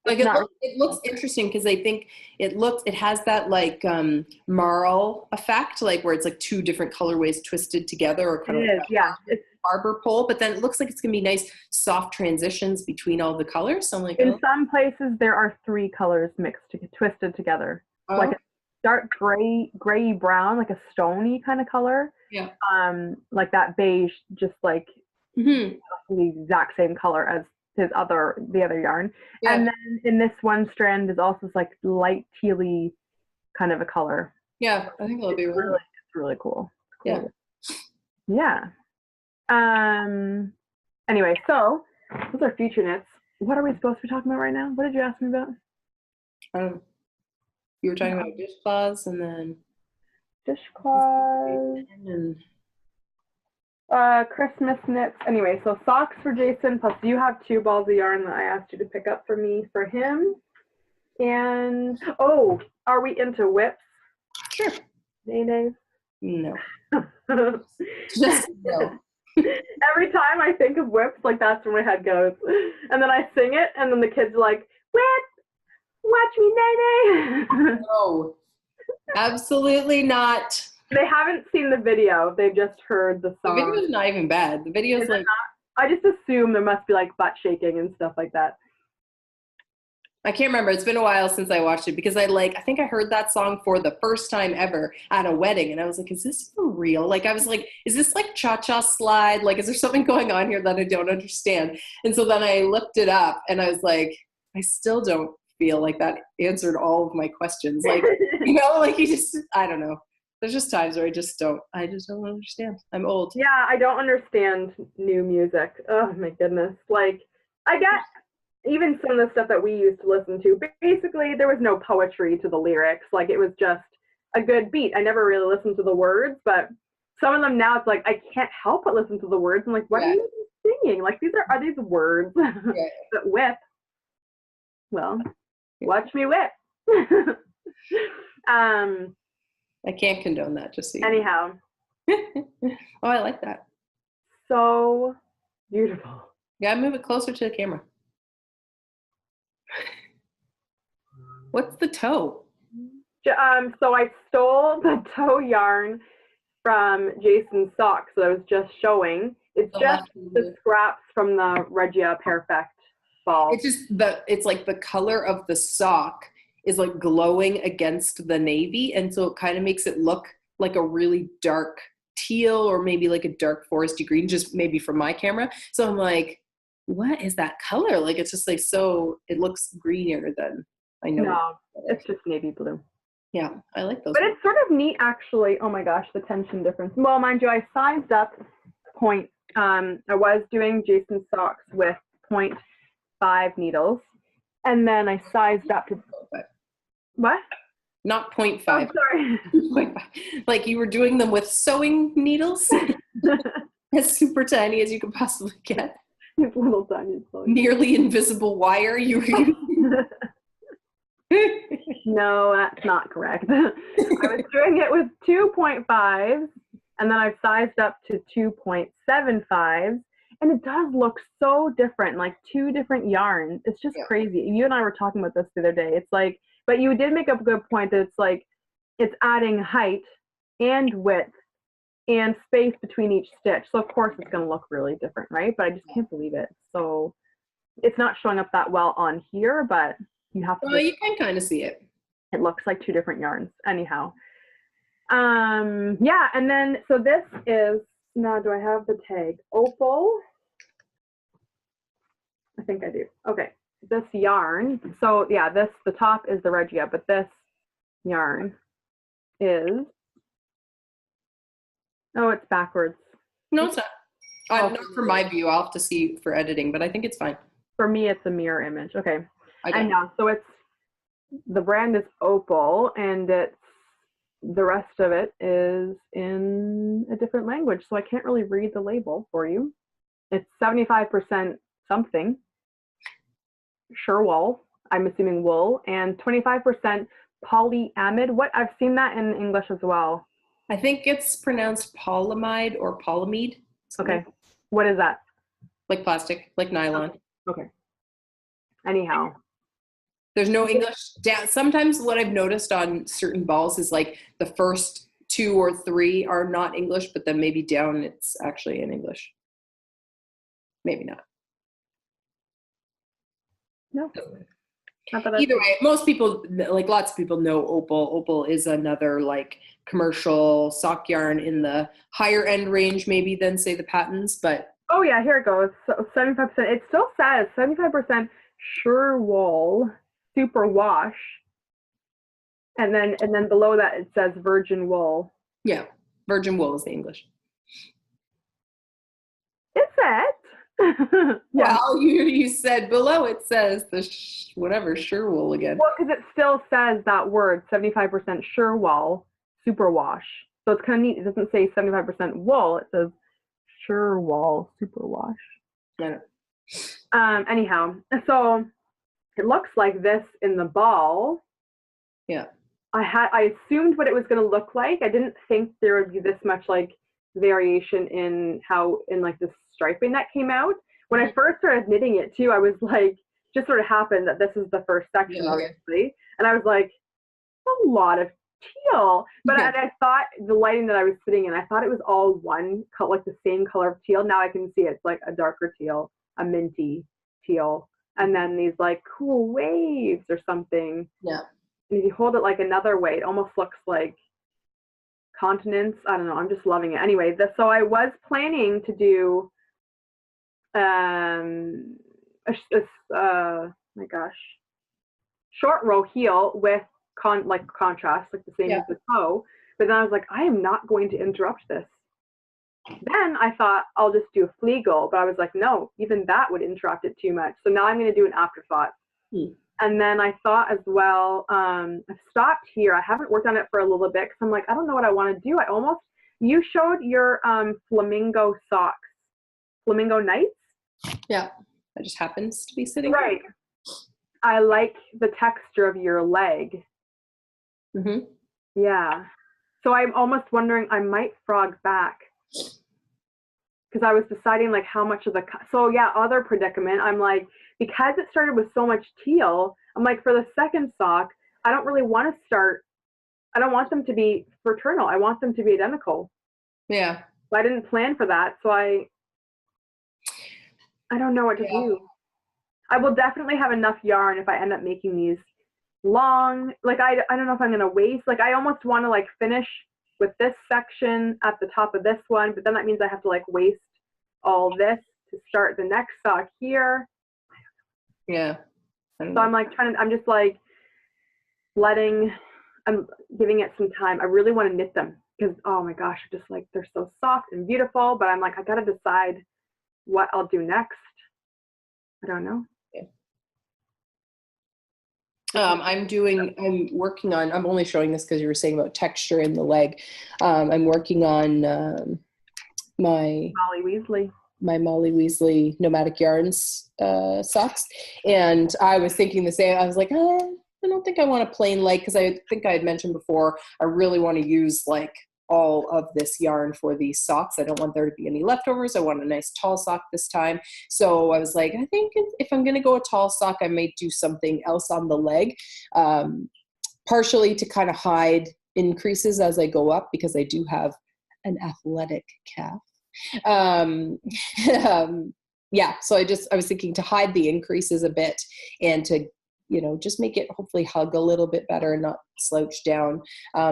Like it looks interesting because I think it has that like marl effect, like where it's like two different colorways twisted together, or kind of like yeah. It's arbor pole, but then it looks like it's gonna be nice soft transitions between all the colors. So I'm like, in some places there are three colors twisted together, like a dark gray brown, like a stony kind of color. Yeah. Like that beige, just like the exact same color as the other yarn. Yeah. And then in this one strand is also like light tealy kind of a color. Yeah, I think it'll be really cool. Yeah. Yeah. Anyway, so those are future knits. What are we supposed to be talking about right now? What did you ask me about? You were talking about dishcloths, and then dishcloths and Christmas knits. Anyway, so socks for Jason, plus you have 2 balls of yarn that I asked you to pick up for me for him. And are we into whips? Sure. Nay. No. Just no. Every time I think of whips, like that's where my head goes. And then I sing it, and then the kids are like, whip, watch me, nay. No, absolutely not. They haven't seen the video. They've just heard the song. The video's not even bad. The video's like... I just assume there must be like butt shaking and stuff like that. I can't remember. It's been a while since I watched it because I think I heard that song for the first time ever at a wedding. And I was like, is this for real? Like, I was like, is this like cha-cha slide? Like, is there something going on here that I don't understand? And so then I looked it up and I was like, I still don't feel like that answered all of my questions. Like, like I don't know. There's just times where I just don't understand. I'm old. Yeah, I don't understand new music. Oh my goodness. Like, I get even some of the stuff that we used to listen to, basically there was no poetry to the lyrics. Like, it was just a good beat. I never really listened to the words, but some of them now it's like, I can't help but listen to the words. I'm like, what are you singing? Like, are these words? But whip, well, watch me whip. I can't condone that, just so you know. Anyhow. Oh, I like that. So beautiful. Yeah, move it closer to the camera. What's the toe? So I stole the toe yarn from Jason's socks that I was just showing. It's just the scraps from the Regia Perfect ball. It's like the color of the sock is like glowing against the navy, and so it kind of makes it look like a really dark teal or maybe like a dark foresty green, just maybe from my camera. So I'm like, what is that color? Like, it's just like, so it looks greenier than I know. No, it's just navy blue. Yeah, I like those. But it's sort of neat, actually. Oh my gosh, the tension difference. Well, mind you, I sized up point. I was doing Jason's socks with 0.5 needles, and then I sized up to what? Not 0.5. Oh, sorry. 0.5. Like, you were doing them with sewing needles, as super tiny as you could possibly get. These little tiny sewing. Nearly invisible wire. You were using. No, that's not correct. I was doing it with 2.5, and then I've sized up to 2.75, and it does look so different, like 2 different yarns. It's just crazy. You and I were talking about this the other day. It's like, but you did make up a good point that it's like, it's adding height and width and space between each stitch. So of course it's going to look really different, right? But I just can't believe it. So it's not showing up that well on here, but you have to. Well, you can kind of see it. It looks like two different yarns. Anyhow. Yeah, and then, so this is, now do I have the tag? Opal. I think I do. Okay, this yarn. So yeah, this, the top is the Regia, but this yarn is, oh, it's backwards. No, it's not. Not for my view. I'll have to see for editing, but I think it's fine. For me, it's a mirror image. Okay. I know. So it's, the brand is Opal, and it's, the rest of it is in a different language. So I can't really read the label for you. It's 75% something. Sherwool, I'm assuming wool, and 25% polyamide. What, I've seen that in English as well. I think it's pronounced polyamide or polyamide. Okay. What is that? Like plastic, like nylon. Okay. Anyhow. There's no English down. Sometimes what I've noticed on certain balls is like the first 2 or 3 are not English, but then maybe down it's actually in English. Maybe not. No. Either way, most people, like lots of people know Opal. Opal is another like commercial sock yarn in the higher end range maybe than say the Patons, but. Oh yeah, here it goes. So 75%, it still says 75% Sherwool super wash. And then below that it says virgin wool. Yeah, virgin wool is the English. Is it? Yeah. Well, you said below it says the whatever Sherwool again. Well, because it still says that word 75% Sherwool superwash. So it's kind of neat. It doesn't say 75% wool. It says Sherwool superwash. Yeah. Anyhow, so it looks like this in the ball. Yeah. I assumed what it was going to look like. I didn't think there would be this much like variation in how, in like the striping that came out. When I first started knitting it too, I was like, just sort of happened that this is the first section, obviously. And I was like, a lot of teal. But I thought the lighting that I was sitting in, I thought it was all one color, like the same color of teal. Now I can see it's like a darker teal, a minty teal. And then these like cool waves or something. Yeah. And if you hold it like another way, it almost looks like continents. I don't know. I'm just loving it. Anyway, so I was planning to do, my gosh, short row heel with contrast, like the same as the toe. But then I was like, I am not going to interrupt this. Then I thought I'll just do a fleagle, but I was like, no, even that would interrupt it too much. So now I'm going to do an afterthought. And then I thought as well, I've stopped here. I haven't worked on it for a little bit because I'm like, I don't know what I want to do. You showed your flamingo socks, flamingo nights. Yeah. That just happens to be sitting right. Here. I like the texture of your leg. Mm-hmm. Yeah. So I'm almost wondering, I might frog back. Because I was deciding like how much of the, so yeah, other predicament. I'm like, because it started with so much teal, I'm like, for the second sock, I don't really want to start, I don't want them to be fraternal. I want them to be identical. Yeah. So I didn't plan for that. So I don't know what to do. I will definitely have enough yarn if I end up making these long. Like, I don't know if I'm going to waste. Like, I almost want to like finish with this section at the top of this one, but then that means I have to like waste all this to start the next sock here. Yeah. So I'm like I'm just like I'm giving it some time. I really want to knit them because, oh my gosh, just like, they're so soft and beautiful, but I'm like, I got to decide what I'll do next. I don't know. I'm working on, I'm only showing this because you were saying about texture in the leg. I'm working on my Molly Weasley Nomadic Yarns socks. And I was thinking the same. I was like, I don't think I want a plain leg, because I think I had mentioned before, I really want to use like all of this yarn for these socks. I don't want there to be any leftovers. I want a nice tall sock this time. So I was like, I think if I'm going to go a tall sock, I may do something else on the leg, partially to kind of hide increases as I go up, because I do have an athletic calf. yeah, so I was thinking to hide the increases a bit and to, just make it hopefully hug a little bit better and not slouch down.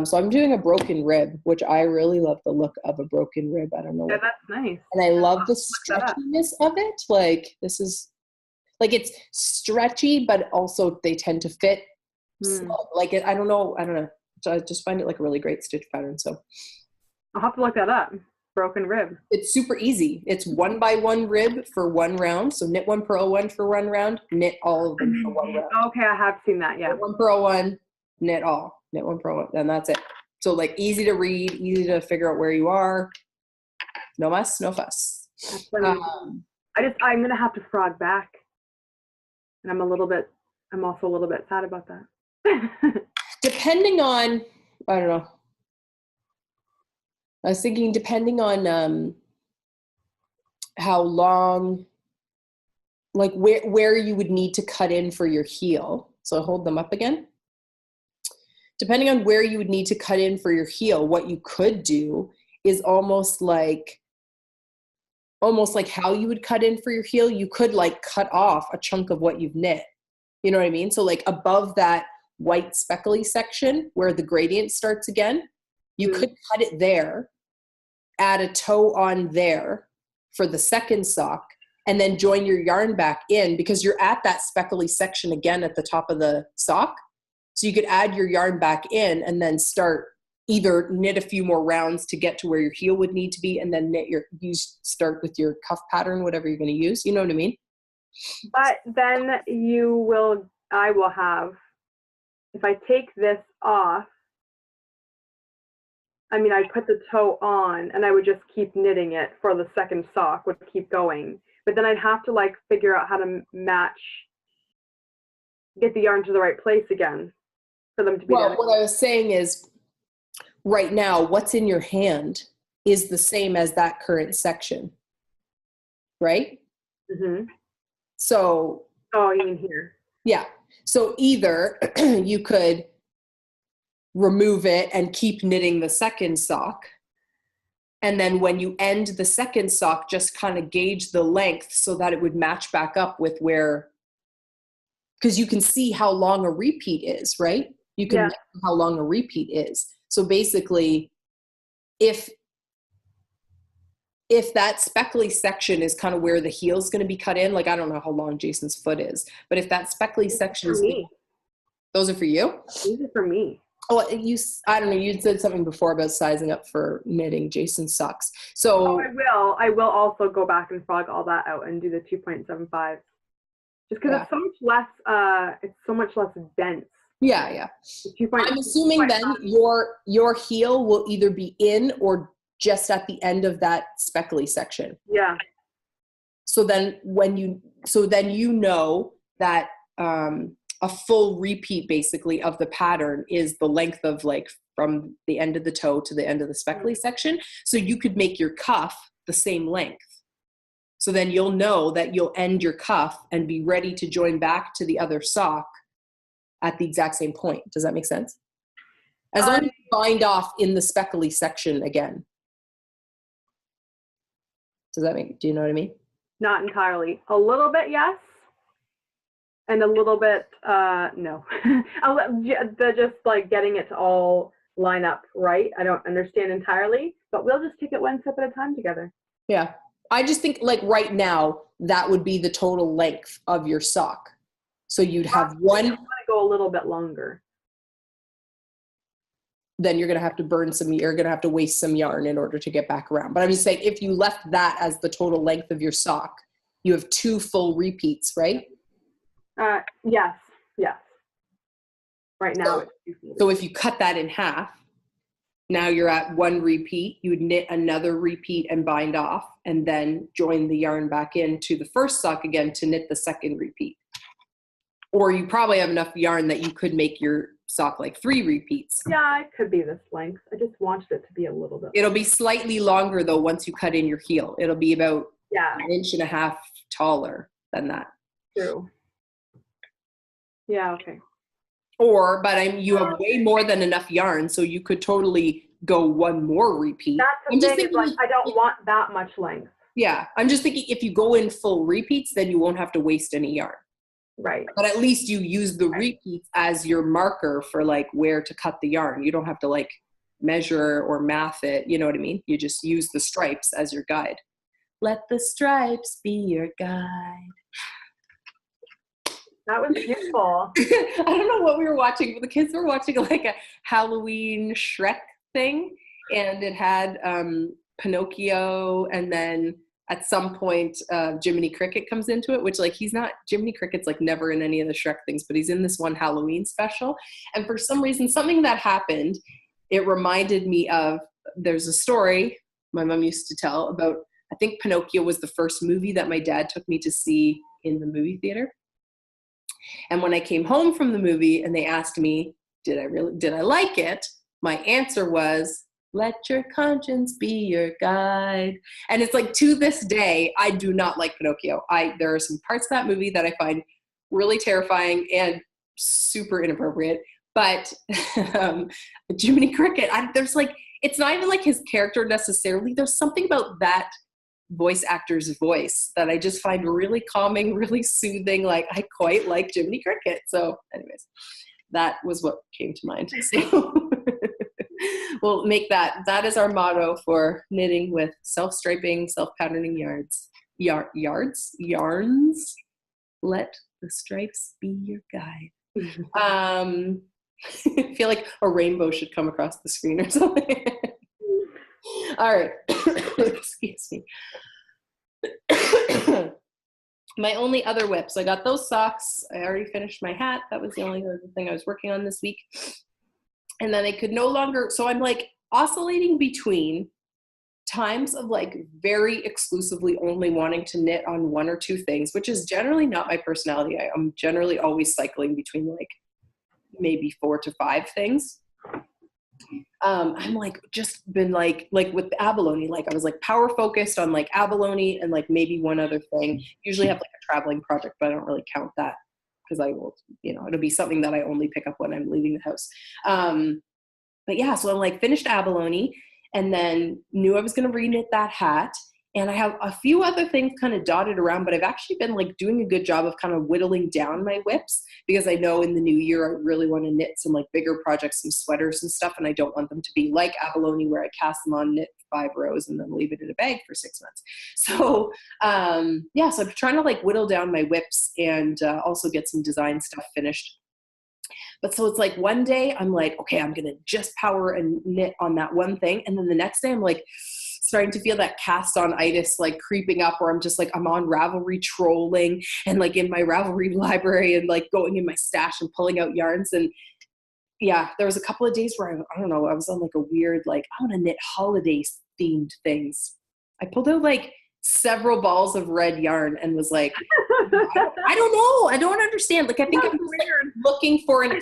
So I'm doing a broken rib, which I really love the look of a broken rib. I don't know. Yeah, that's nice. And I love the Look that up. stretchiness of it. Like this is like, it's stretchy, but also they tend to fit. Like I don't know. So I just find it like a really great stitch pattern. So I'll have to look that up. Broken rib. it's super easy. It's 1 by 1 rib for 1 round. So knit 1, purl 1 for 1 round, knit all of them for 1 round. Okay, I have seen that. Yeah. Knit 1, purl 1, knit all. Knit 1, purl 1, and that's it. So like easy to read, easy to figure out where you are. No muss, no fuss. I'm gonna have to frog back, and I'm also a little bit sad about that. Depending on, I don't know. I was thinking depending on how long, like where you would need to cut in for your heel. So I'll hold them up again. Depending on where you would need to cut in for your heel, what you could do is almost like how you would cut in for your heel. You could like cut off a chunk of what you've knit. You know what I mean? So like above that white speckly section where the gradient starts again, you could cut it there, add a toe on there for the second sock, and then join your yarn back in because you're at that speckly section again at the top of the sock. So you could add your yarn back in and then either knit a few more rounds to get to where your heel would need to be, and then start with your cuff pattern, whatever you're going to use. You know what I mean? But then I will have, if I take this off, I put the toe on and I would just keep knitting it for the second sock, would keep going. But then I'd have to like figure out how to get the yarn to the right place again for them to be. Well, what I was saying is right now, what's in your hand is the same as that current section, right? Mm-hmm. So. Oh, you mean here? Yeah. So either you could remove it and keep knitting the second sock. And then when you end the second sock, just kind of gauge the length so that it would match back up with because you can see how long a repeat is, right? You can measure how long a repeat is. So basically, if that speckly section is kind of where the heel is going to be cut in, like I don't know how long Jason's foot is, but if that speckly section is, those are for you? These are for me. Oh, I don't know, you said something before about sizing up for knitting Jason's socks. So I will also go back and frog all that out and do the 2.75. Just because it's so much less dense. Yeah. I'm assuming then your heel will either be in or just at the end of that speckly section. Yeah. So then you know that a full repeat basically of the pattern is the length of like from the end of the toe to the end of the speckly section. So you could make your cuff the same length. So then you'll know that you'll end your cuff and be ready to join back to the other sock at the exact same point. Does that make sense? As long as you bind off in the speckly section again. Do you know what I mean? Not entirely. A little bit, yes. And a little bit, no. Just like getting it to all line up right. I don't understand entirely, but we'll just take it one step at a time together. Yeah. I just think like right now, that would be the total length of your sock. So you'd have one. I want to go a little bit longer. Then you're going to have to you're going to have to waste some yarn in order to get back around. But I'm just saying, if you left that as the total length of your sock, you have 2 full repeats, right? Yes. Right now. So if you cut that in half, now you're at 1 repeat. You would knit another repeat and bind off, and then join the yarn back into the first sock again to knit the second repeat. Or you probably have enough yarn that you could make your sock like 3 repeats. Yeah, it could be this length. I just wanted it to be a little bit. It'll be slightly longer though once you cut in your heel. It'll be about 1.5 inches taller than that. True. Yeah, okay. You have way more than enough yarn, so you could totally go 1 more repeat. That's the thing, I don't want that much length. Yeah. I'm just thinking if you go in full repeats, then you won't have to waste any yarn. Right. But at least you use the repeats as your marker for like where to cut the yarn. You don't have to like measure or math it. You know what I mean? You just use the stripes as your guide. Let the stripes be your guide. That was beautiful. I don't know what we were watching, but the kids were watching like a Halloween Shrek thing, and it had Pinocchio, and then at some point Jiminy Cricket comes into it, which like Jiminy Cricket's like never in any of the Shrek things, but he's in this one Halloween special. And for some reason, something that happened, it reminded me of, there's a story my mom used to tell about, I think Pinocchio was the first movie that my dad took me to see in the movie theater. And when I came home from the movie and they asked me, did I like it? My answer was, let your conscience be your guide. And it's like, to this day, I do not like Pinocchio. There are some parts of that movie that I find really terrifying and super inappropriate. But Jiminy Cricket, there's like, it's not even like his character necessarily. There's something about that voice actor's voice that I just find really calming, really soothing. Like, I quite like Jiminy Cricket. So anyways, that was what came to mind. So we'll make that is our motto for knitting with self-striping, self-patterning yarns. Let the stripes be your guide. I feel like a rainbow should come across the screen or something. All right. Excuse me. My only other whip. So I got those socks. I already finished my hat. That was the only other thing I was working on this week. And then I could no longer, so I'm like oscillating between times of like very exclusively only wanting to knit on one or two things, which is generally not my personality. I'm generally always cycling between like maybe 4 to 5 things. I'm like just been like with abalone, like I was like power focused on like abalone and like maybe one other thing. Usually have like a traveling project, but I don't really count that because I will, it'll be something that I only pick up when I'm leaving the house. But yeah, so I'm like finished abalone and then knew I was going to reknit that hat. And I have a few other things kind of dotted around, but I've actually been like doing a good job of kind of whittling down my whips because I know in the new year I really want to knit some like bigger projects, some sweaters and stuff. And I don't want them to be like abalone where I cast them on, knit 5 rows and then leave it in a bag for 6 months. So yeah, so I'm trying to like whittle down my whips and also get some design stuff finished. But so it's like one day I'm like, okay, I'm going to just power and knit on that one thing. And then the next day I'm like, starting to feel that cast on itis like creeping up where I'm just like, I'm on Ravelry trolling and like in my Ravelry library and like going in my stash and pulling out yarns. And yeah, there was a couple of days where I don't know, I was on like a weird, like I want to knit holiday themed things. I pulled out like several balls of red yarn and was like, I don't know. I don't understand. Like, I think I'm just, like, looking for an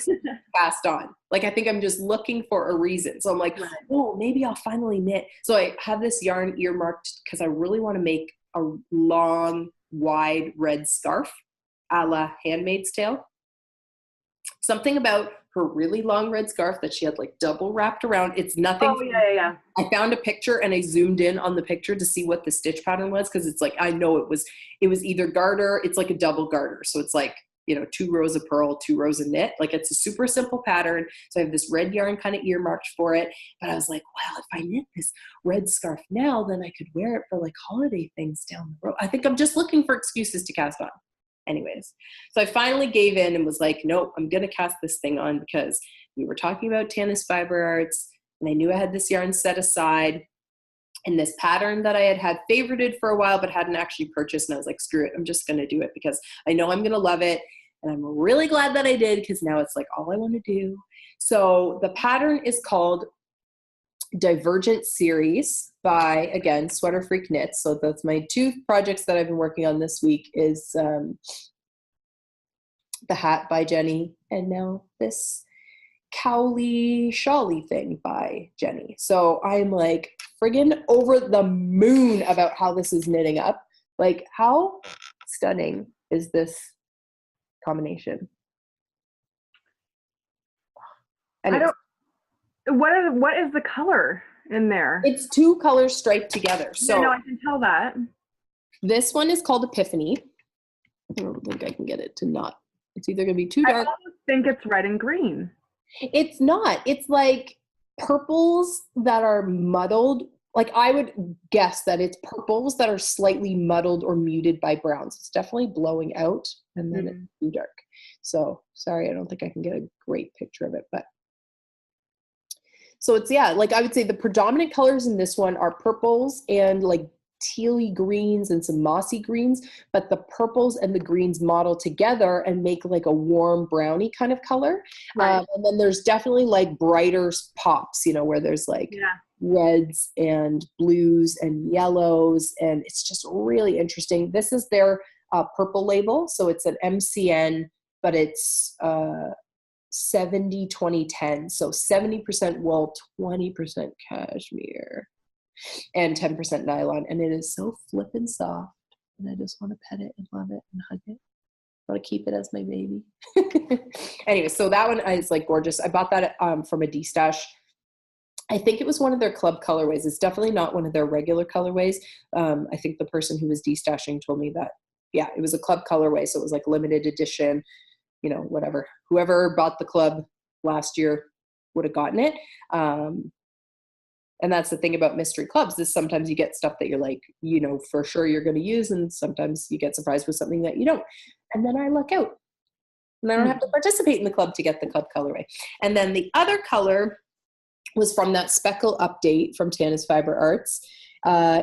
cast on. Like, I think I'm just looking for a reason. So I'm like, oh, maybe I'll finally knit. So I have this yarn earmarked because I really want to make a long, wide red scarf a la Handmaid's Tale. Something about her really long red scarf that she had like double wrapped around. It's nothing. Oh, yeah. I found a picture and I zoomed in on the picture to see what the stitch pattern was because it's like, I know it was either garter, it's like a double garter. So it's like, 2 rows of purl, 2 rows of knit. Like it's a super simple pattern. So I have this red yarn kind of earmarked for it. But I was like, well, if I knit this red scarf now, then I could wear it for like holiday things down the road. I think I'm just looking for excuses to cast on. Anyways, so I finally gave in and was like, nope, I'm going to cast this thing on because we were talking about Tanis Fiber Arts and I knew I had this yarn set aside and this pattern that I had favorited for a while but hadn't actually purchased. And I was like, screw it, I'm just going to do it because I know I'm going to love it. And I'm really glad that I did because now it's like all I want to do. So the pattern is called Divergent Series by, again, Sweater Freak Knits. So that's my 2 projects that I've been working on this week is the hat by Jenny and now this cowly shawly thing by Jenny. So I'm like friggin' over the moon about how this is knitting up. Like how stunning is this combination? Anyways. What is the color in there? It's 2 colors striped together. So yeah, no, I can tell that. This one is called Epiphany. I don't think I can get it to not. It's either going to be too dark. I almost think it's red and green. It's not. It's like purples that are muddled. Like I would guess that it's purples that are slightly muddled or muted by browns. It's definitely blowing out and then it's too dark. So sorry, I don't think I can get a great picture of it, but so it's, yeah, like I would say the predominant colors in this one are purples and like tealy greens and some mossy greens, but the purples and the greens model together and make like a warm browny kind of color. Right. And then there's definitely like brighter pops, you know, where there's like reds and blues and yellows, and it's just really interesting. This is their purple label, so it's an MCN, but it's 70-20-10, so 70% wool, 20% cashmere, and 10% nylon, and it is so flippin' soft, and I just want to pet it and love it and hug it. I want to keep it as my baby. Anyway, so that one is like gorgeous. I bought that from a D-stash. I think it was one of their club colorways. It's definitely not one of their regular colorways. I think the person who was D-stashing told me that, yeah, it was a club colorway, so it was like limited edition, you know, whatever. Whoever bought the club last year would have gotten it. And that's the thing about mystery clubs, is sometimes you get stuff that you're like, you know, for sure you're going to use, and sometimes you get surprised with something that you don't. And then I luck out. And I don't have to participate in the club to get the club colorway. And then the other color was from that Speckle update from Tana's Fiber Arts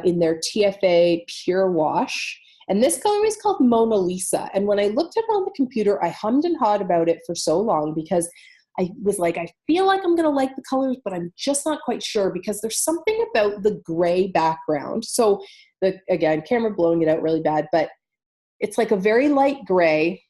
in their TFA Pure Wash. And this color is called Mona Lisa. And when I looked at it on the computer, I hummed and hawed about it for so long because I was like, I feel like I'm going to like the colors, but I'm just not quite sure because there's something about the gray background. So again, camera blowing it out really bad, but it's like a very light gray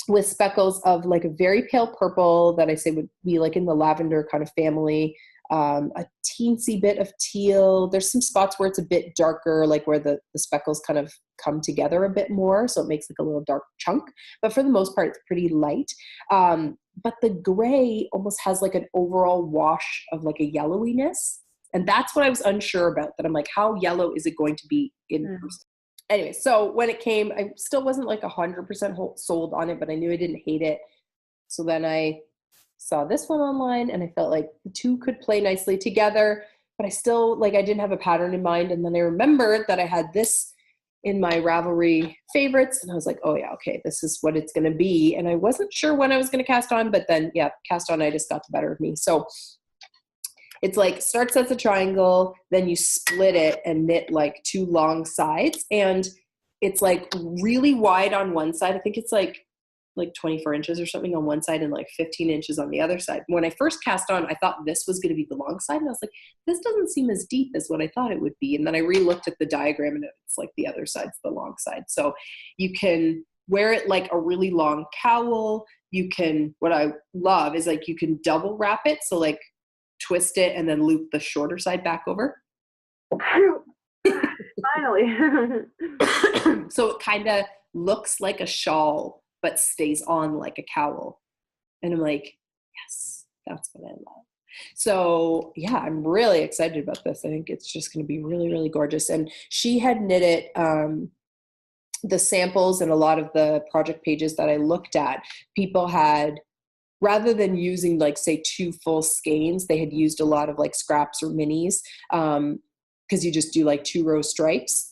with speckles of like a very pale purple that I say would be like in the lavender kind of family, a teensy bit of teal. There's some spots where it's a bit darker, like where the speckles kind of come together a bit more, so it makes like a little dark chunk, but for the most part it's pretty light. But the gray almost has like an overall wash of like a yellowiness, and that's what I was unsure about, that I'm like, how yellow is it going to be in person? Anyway, so when it came, I still wasn't like 100% sold on it, but I knew I didn't hate it. So then I saw this one online and I felt like the two could play nicely together, but I still, like, I didn't have a pattern in mind. And then I remembered that I had this in my Ravelry favorites, and I was like, oh yeah, okay, this is what it's going to be. And I wasn't sure when I was going to cast on, but then yeah, cast on, I just got the better of me. So it's like starts as a triangle, then you split it and knit like two long sides, and it's like really wide on one side. I think it's like 24 inches or something on one side and like 15 inches on the other side. When I first cast on, I thought this was going to be the long side, and I was like, this doesn't seem as deep as what I thought it would be. And then I re-looked at the diagram, and it's like the other side's the long side. So you can wear it like a really long cowl. You can, what I love is like you can double wrap it, so like twist it and then loop the shorter side back over. Finally. So it kind of looks like a shawl but stays on like a cowl. And I'm like, yes, that's what I love. So yeah, I'm really excited about this. I think it's just going to be really, really gorgeous. And she had knitted the samples and a lot of the project pages that I looked at, people had, rather than using like say 2 full skeins, they had used a lot of like scraps or minis, because you just do like 2 row stripes.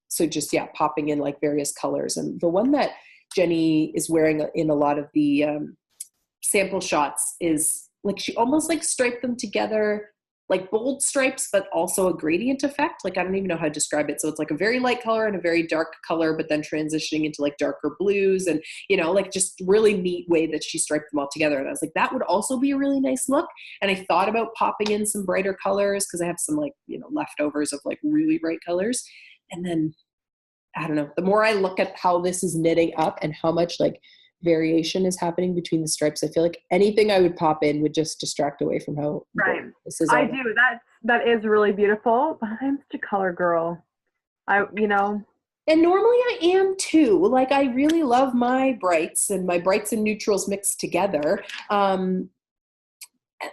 So just, yeah, popping in like various colors. And the one that Jenny is wearing in a lot of the sample shots is like, she almost like striped them together, like bold stripes, but also a gradient effect. Like, I don't even know how to describe it. So it's like a very light color and a very dark color, but then transitioning into like darker blues and, you know, like just really neat way that she striped them all together. And I was like, that would also be a really nice look. And I thought about popping in some brighter colors because I have some like, you know, leftovers of like really bright colors. And then, I don't know, the more I look at how this is knitting up and how much like variation is happening between the stripes, I feel like anything I would pop in would just distract away from how this is. I do. That is really beautiful, but I'm such a color girl. And normally I am too. Like, I really love my brights and neutrals mixed together.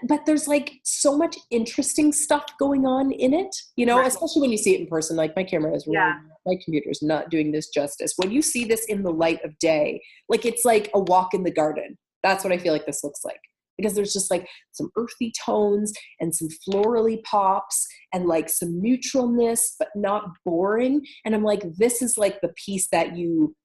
But there's like so much interesting stuff going on in it, you know, especially when you see it in person. Like, my camera is really my computer's not doing this justice. When you see this in the light of day, like it's like a walk in the garden. That's what I feel like this looks like. Because there's just like some earthy tones and some florally pops and like some neutralness, but not boring. And I'm like, this is like the piece that you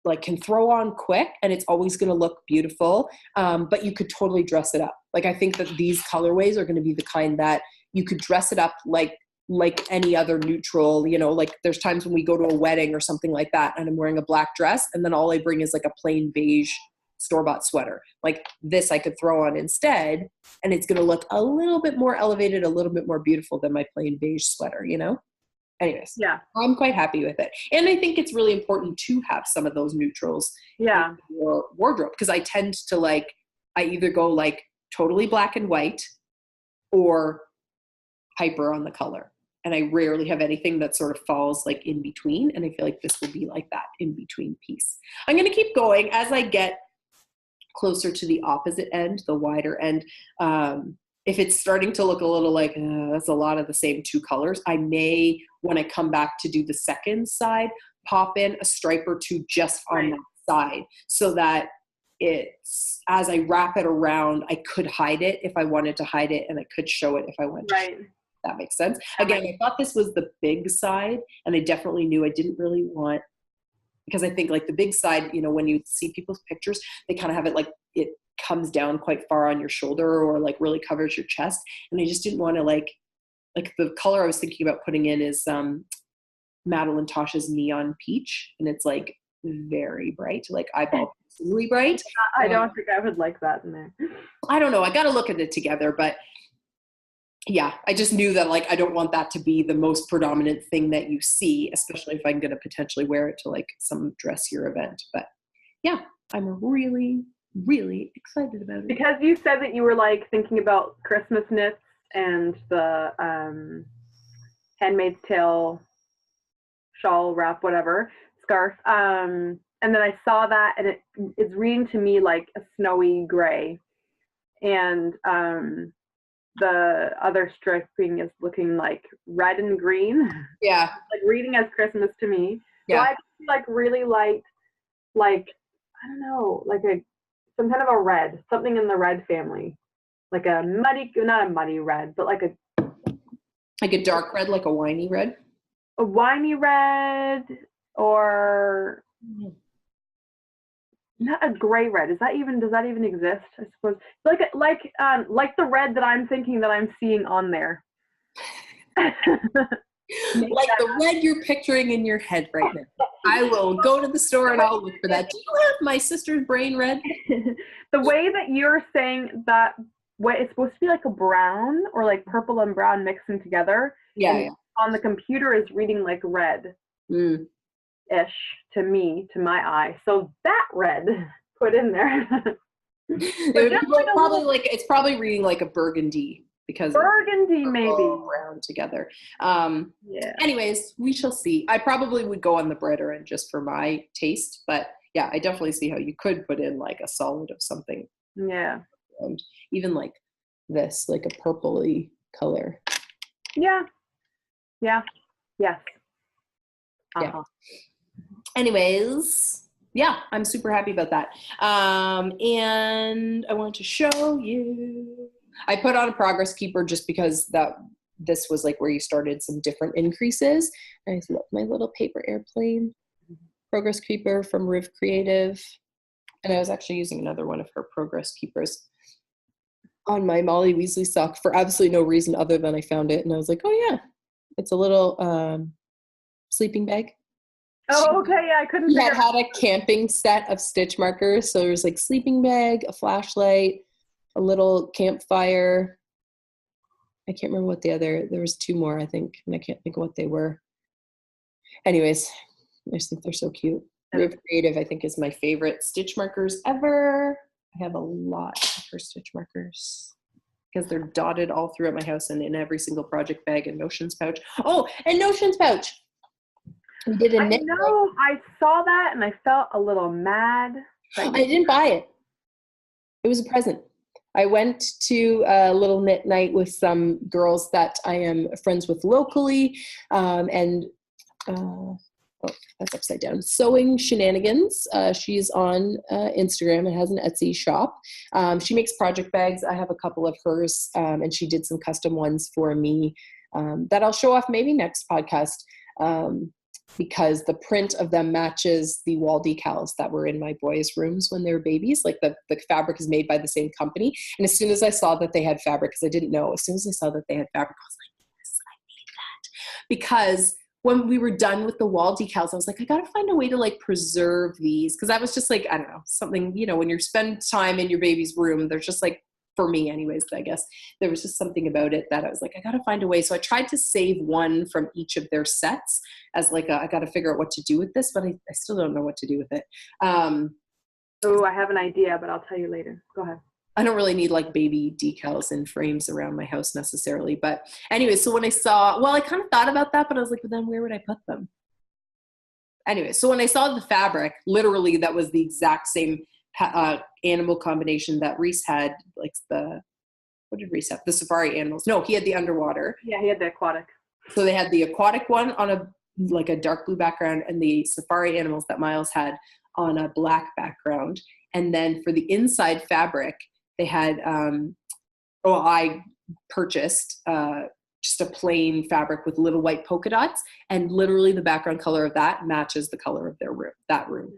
like can throw on quick and it's always going to look beautiful. But you could totally dress it up. Like, I think that these colorways are going to be the kind that you could dress it up like any other neutral, you know, like there's times when we go to a wedding or something like that and I'm wearing a black dress and then all I bring is like a plain beige store-bought sweater. Like this I could throw on instead and it's going to look a little bit more elevated, a little bit more beautiful than my plain beige sweater, you know? Anyways, yeah, I'm quite happy with it. And I think it's really important to have some of those neutrals in your wardrobe because I tend to like, I either go like totally black and white or hyper on the color. And I rarely have anything that sort of falls like in between. And I feel like this will be like that in between piece. I'm going to keep going as I get closer to the opposite end, the wider end. If it's starting to look a little like that's a lot of the same two colors, I may, when I come back to do the second side, pop in a stripe or two just on that side so that it's, as I wrap it around, I could hide it if I wanted to hide it and I could show it if I wanted to. Right. That makes sense. Again, I thought this was the big side and I definitely knew I didn't really want, because I think like the big side, you know, when you see people's pictures, they kind of have it like it comes down quite far on your shoulder or like really covers your chest. And I just didn't want to like the color I was thinking about putting in is Madeline Tosh's Neon Peach. And it's like very bright, like eyeball really bright. I don't think I would like that in there. I don't know. I got to look at it together, but yeah, I just knew that like I don't want that to be the most predominant thing that you see, especially if I'm going to potentially wear it to like some dressier event. But yeah, I'm really, really excited about it. Because you said that you were like thinking about Christmas knits and the Handmaid's Tale shawl, wrap, whatever, scarf. And then I saw that and it's reading to me like a snowy gray. And the other striping is looking like red and green. Yeah. Like reading as Christmas to me. Yeah. So I like really liked like, I don't know, like some kind of a red, something in the red family. Like a muddy, not a muddy red, but like a dark red, like a winey red. A winey red or not a gray red. Does that even exist? I suppose like the red that I'm thinking that I'm seeing on there. Like the red you're picturing in your head right now. I will go to the store and I'll look for that. Do you have my sister's brain red? The way that you're saying that, what it's supposed to be like a brown or like purple and brown mixing together. Yeah. On the computer is reading like red. Ish to me, to my eye. So that red put in there. It's probably reading like a burgundy because burgundy maybe brown together. Anyways, we shall see. I probably would go on the brighter end just for my taste, but yeah, I definitely see how you could put in like a solid of something. Yeah. And even like this, like a purpley color. Yeah. Yes. Yeah. Anyways, yeah, I'm super happy about that. And I want to show you. I put on a progress keeper just because this was like where you started some different increases. I love my little paper airplane progress keeper from Riv Creative. And I was actually using another one of her progress keepers on my Molly Weasley sock for absolutely no reason other than I found it. And I was like, oh yeah, it's a little sleeping bag. Oh, okay, yeah, I couldn't. She had a camping set of stitch markers. So there was like sleeping bag, a flashlight, a little campfire. I can't remember what there was two more, I think, and I can't think of what they were. Anyways, I just think they're so cute. Riv Creative, I think, is my favorite stitch markers ever. I have a lot of her stitch markers because they're dotted all throughout my house and in every single project bag and Notions pouch. Oh, and Notions pouch. We did a knit. I know. I saw that and I felt a little mad. I didn't buy it. It was a present. I went to a little knit night with some girls that I am friends with locally, and oh, that's upside down. Sewing Shenanigans. She's on Instagram and has an Etsy shop. She makes project bags. I have a couple of hers, and she did some custom ones for me that I'll show off maybe next podcast, because the print of them matches the wall decals that were in my boys' rooms when they were babies. Like the fabric is made by the same company. And as soon as I saw that they had fabric, because I didn't know, as soon as I saw that they had fabric, I was like, yes, I need that. Because when we were done with the wall decals, I was like, I got to find a way to like preserve these. Cause I was just like, I don't know, something, you know, when you spend time in your baby's room, there's just like, for me anyways, I guess there was just something about it that I was like, I got to find a way. So I tried to save one from each of their sets as like, I got to figure out what to do with this, but I still don't know what to do with it. Oh, I have an idea, but I'll tell you later. Go ahead. I don't really need like baby decals and frames around my house necessarily. But anyway, so when I saw, well, I kind of thought about that, but I was like, well, then where would I put them? Anyway, so when I saw the fabric, literally that was the exact same animal combination that Reese had, like what did Reese have? The safari animals. No, he had the underwater. Yeah, he had the aquatic. So they had the aquatic one on a dark blue background, and the safari animals that Miles had on a black background. And then for the inside fabric, they had, I purchased just a plain fabric with little white polka dots, and literally the background color of that matches the color of that room.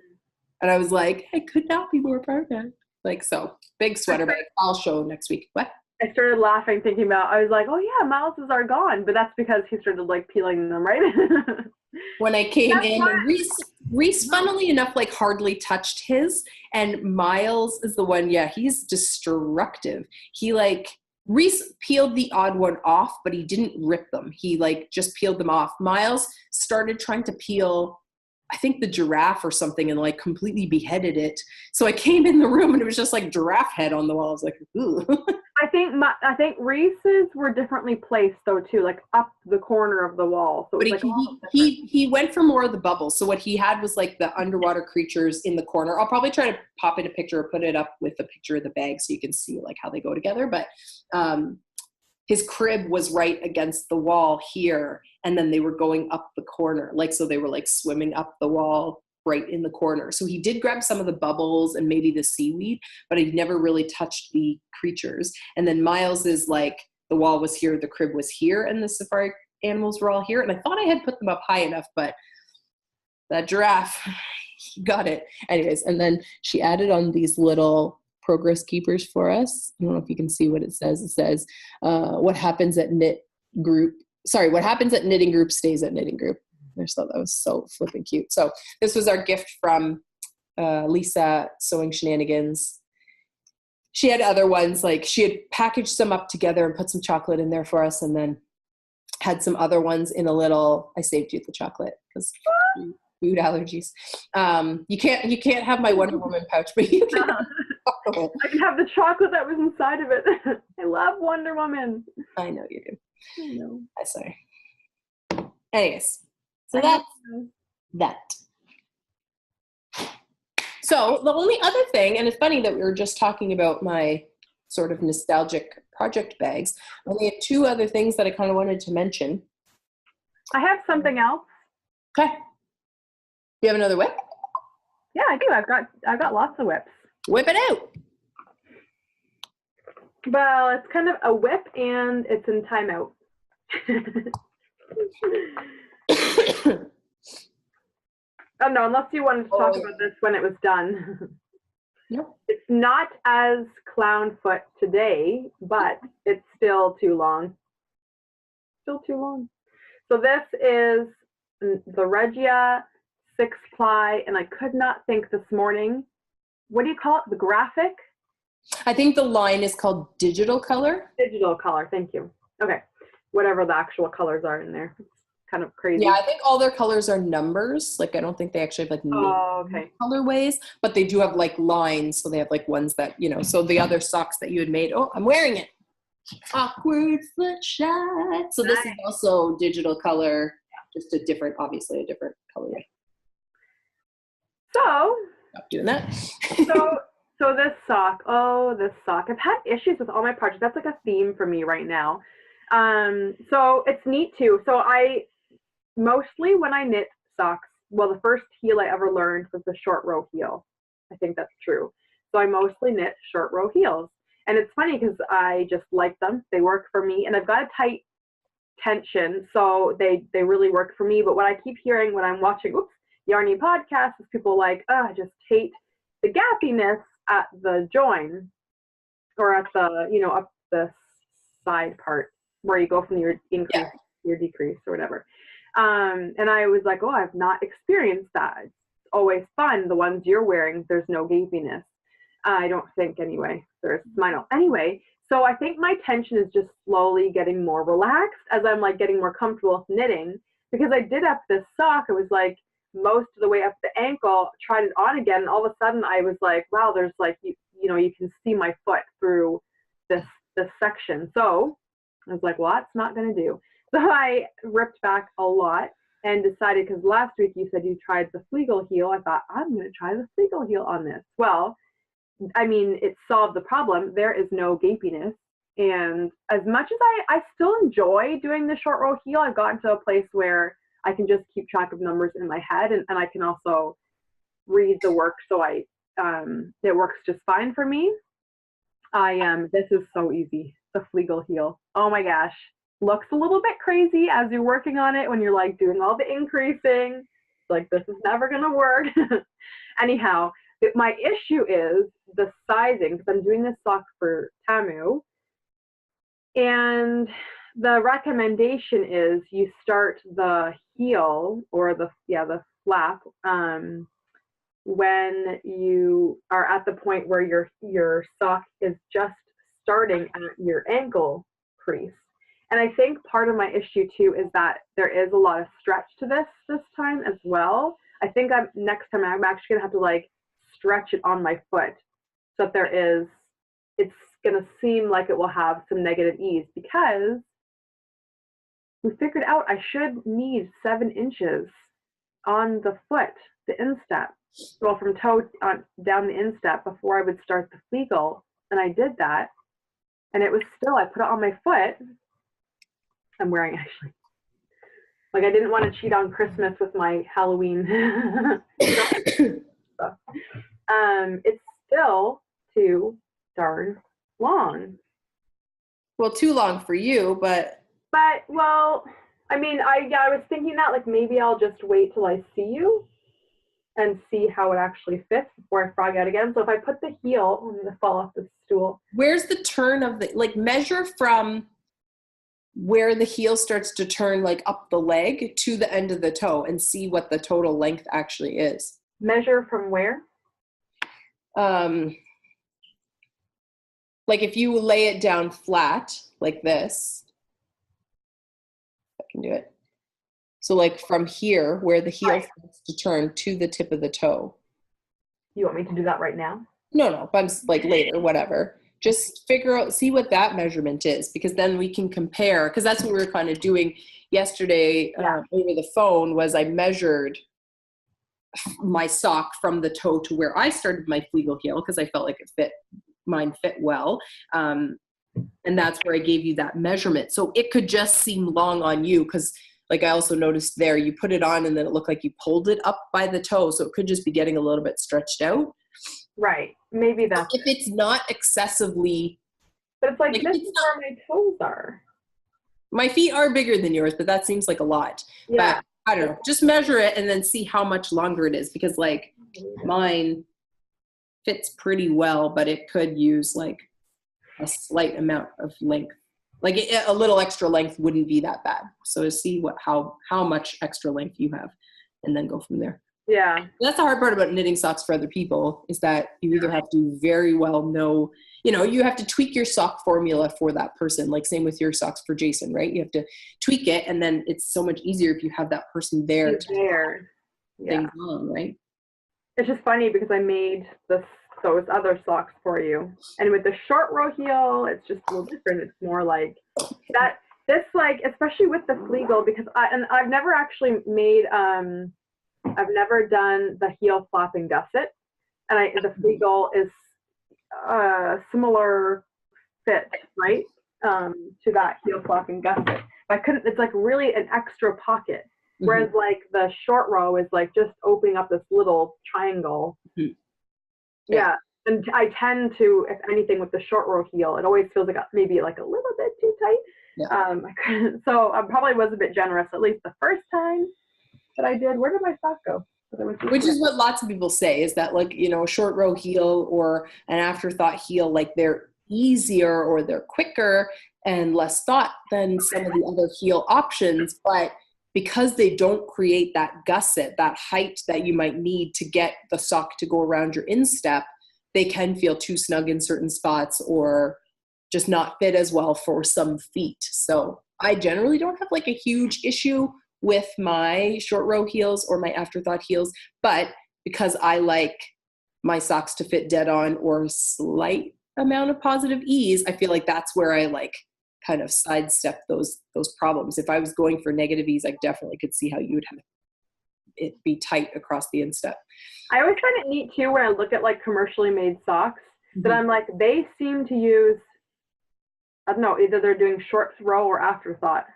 And I was like, I could not be more perfect. Like, so big sweater bag. I'll show next week. What? I started laughing thinking about, I was like, oh yeah, Miles's are gone. But that's because he started like peeling them, right? When I came in, Reese, funnily enough, like hardly touched his. And Miles is the one, yeah, he's destructive. He like, Reese peeled the odd one off, but he didn't rip them. He like just peeled them off. Miles started trying to peel, I think, the giraffe or something, and like completely beheaded it. So I came in the room and it was just like giraffe head on the wall. I was like, ooh. I think Reese's were differently placed though too, like up the corner of the wall. So but like he went for more of the bubbles. So what he had was like the underwater creatures in the corner. I'll probably try to pop in a picture or put it up with a picture of the bag so you can see like how they go together. But his crib was right against the wall here, and then they were going up the corner. Like, so they were like swimming up the wall right in the corner. So he did grab some of the bubbles and maybe the seaweed, but he never really touched the creatures. And then Miles is like, the wall was here, the crib was here, and the safari animals were all here. And I thought I had put them up high enough, but that giraffe, he got it. Anyways, and then she added on these little progress keepers for us. I don't know if you can see what it says. It says, what happens at knitting group stays at knitting group. I just thought that was so flipping cute. So this was our gift from Lisa Sewing Shenanigans. She had other ones, like she had packaged some up together and put some chocolate in there for us, and then had some other ones in a little, I saved you the chocolate because food allergies. You can't have my Wonder Woman pouch, but you can I can have the chocolate that was inside of it. I love Wonder Woman. I know you do. I know. I'm sorry. Anyways, so that's that. So the only other thing, and it's funny that we were just talking about my sort of nostalgic project bags. I only have two other things that I kind of wanted to mention. I have something else. Okay. Do you have another whip? Yeah, I do. I've got lots of whips. Whip it out. Well, it's kind of a whip and it's in timeout. Oh no, unless you wanted to talk about this when it was done. Nope. It's not as clown foot today, but it's still too long. Still too long. So this is the Regia 6-ply, and I could not think this morning. What do you call it? The graphic? I think the line is called Digital Color. Digital color, thank you. Okay, whatever the actual colors are in there. It's kind of crazy. Yeah, I think all their colors are numbers. Like, I don't think they actually have like colorways, but they do have like lines. So they have like ones that, you know, so the other socks that you had made, oh, I'm wearing it. Awkward foot shot. So this is also digital color, just obviously a different colorway. So, stop doing that. So this sock, this sock. I've had issues with all my projects. That's like a theme for me right now. So it's neat too. So mostly when I knit socks, well, the first heel I ever learned was the short row heel. I think that's true. So I mostly knit short row heels. And it's funny because I just like them. They work for me. And I've got a tight tension, so they really work for me. But what I keep hearing when I'm watching Yarny podcasts is people like, I just hate the gappiness at the join or at the, up the side part where you go from your increase to your decrease or whatever. And I was like, I've not experienced that. It's always fun. The ones you're wearing, there's no gapiness. I don't think anyway. There's mine. Anyway, so I think my tension is just slowly getting more relaxed as I'm like getting more comfortable with knitting, because I did up this sock. It was like most of the way up the ankle, tried it on again, and all of a sudden I was like, wow, there's like, you can see my foot through this section. So I was like, well, that's not going to do. So I ripped back a lot and decided, because last week you said you tried the Flegel heel. I thought, I'm going to try the Flegel heel on this. Well, I mean, it solved the problem. There is no gapiness. And as much as I still enjoy doing the short row heel, I've gotten to a place where I can just keep track of numbers in my head, and I can also read the work. So it works just fine for me. This is so easy, the Flegel heel. Oh my gosh. Looks a little bit crazy as you're working on it when you're like doing all the increasing. Like, this is never going to work. Anyhow, my issue is the sizing, because I'm doing this sock for Tamu. And the recommendation is you start the heel or the flap when you are at the point where your sock is just starting at your ankle crease. And I think part of my issue too is that there is a lot of stretch to this time as well. I think next time I'm actually gonna have to like stretch it on my foot so that it's gonna seem like it will have some negative ease, because we figured out I should need 7 inches on the foot, the instep. Well, from toe on down the instep before I would start the Flegel, and I did that, and it was still, I put it on my foot. I'm wearing actually. Like, I didn't want to cheat on Christmas with my Halloween stuff. It's still too darn long. Well, too long for you, but well, I mean, I was thinking that like maybe I'll just wait till I see you and see how it actually fits before I frog out again. So if I put the heel, I'm gonna fall off the stool. Where's the turn of measure from where the heel starts to turn like up the leg to the end of the toe and see what the total length actually is. Measure from where? Like if you lay it down flat like this, I can do it. So like from here where the heel starts to turn to the tip of the toe. You want me to do that right now? No, but like later, whatever. Just figure out, see what that measurement is, because then we can compare, because that's what we were kind of doing yesterday over the phone. Was I measured my sock from the toe to where I started my Flegel heel, because I felt like mine fit well. And that's where I gave you that measurement. So it could just seem long on you, because like I also noticed there, you put it on and then it looked like you pulled it up by the toe. So it could just be getting a little bit stretched out. Right. Maybe that's if it's not excessively. But it's like this is where my toes are. My feet are bigger than yours, but that seems like a lot. Yeah. But I don't know. Just measure it and then see how much longer it is, because like mine fits pretty well, but it could use like a slight amount of length. Like a little extra length wouldn't be that bad. So to see how much extra length you have, and then go from there. Yeah. That's the hard part about knitting socks for other people, is that you either have to very well know, you have to tweak your sock formula for that person. Like same with your socks for Jason, right? You have to tweak it, and then it's so much easier if you have that person there to things on, right? It's just funny because I made those other socks for you, and with the short row heel, it's just a little different. It's more like that. This like, especially with the Flegel, because I've never actually made I've never done the heel flopping gusset, and the Flegel is similar fit, right, to that heel flopping gusset. But I couldn't. It's like really an extra pocket. Whereas like the short row is like just opening up this little triangle. Mm-hmm. Yeah. And I tend to, if anything, with the short row heel, it always feels like maybe like a little bit too tight. Yeah. So I probably was a bit generous, at least the first time that I did. Where did my sock go? Which is what lots of people say, is that like, you know, a short row heel or an afterthought heel, like they're easier or they're quicker and less thought than some of the other heel options. But because they don't create that gusset, that height that you might need to get the sock to go around your instep, they can feel too snug in certain spots or just not fit as well for some feet. So I generally don't have like a huge issue with my short row heels or my afterthought heels, but because I like my socks to fit dead on or slight amount of positive ease, I feel like that's where I like kind of sidestep those problems. If I was going for negative ease, I definitely could see how you would have it be tight across the instep. I always find it neat too when I look at like commercially made socks that I'm like, they seem to use, I don't know, either they're doing short row or afterthought.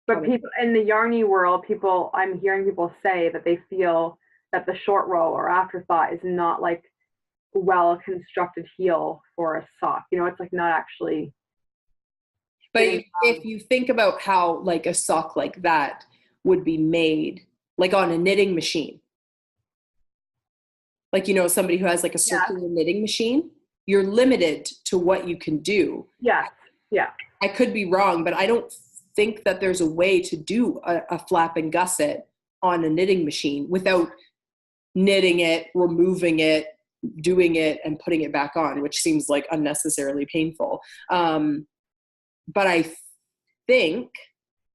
But people in the yarny world, I'm hearing people say that they feel that the short row or afterthought is not like well constructed heel for a sock. You know, it's like not actually. But if you think about how like a sock like that would be made, like on a knitting machine, like, you know, somebody who has like a circular knitting machine, you're limited to what you can do. Yeah. Yeah. I could be wrong, but I don't think that there's a way to do a flap and gusset on a knitting machine without knitting it, removing it, doing it, and putting it back on, which seems like unnecessarily painful. But I think,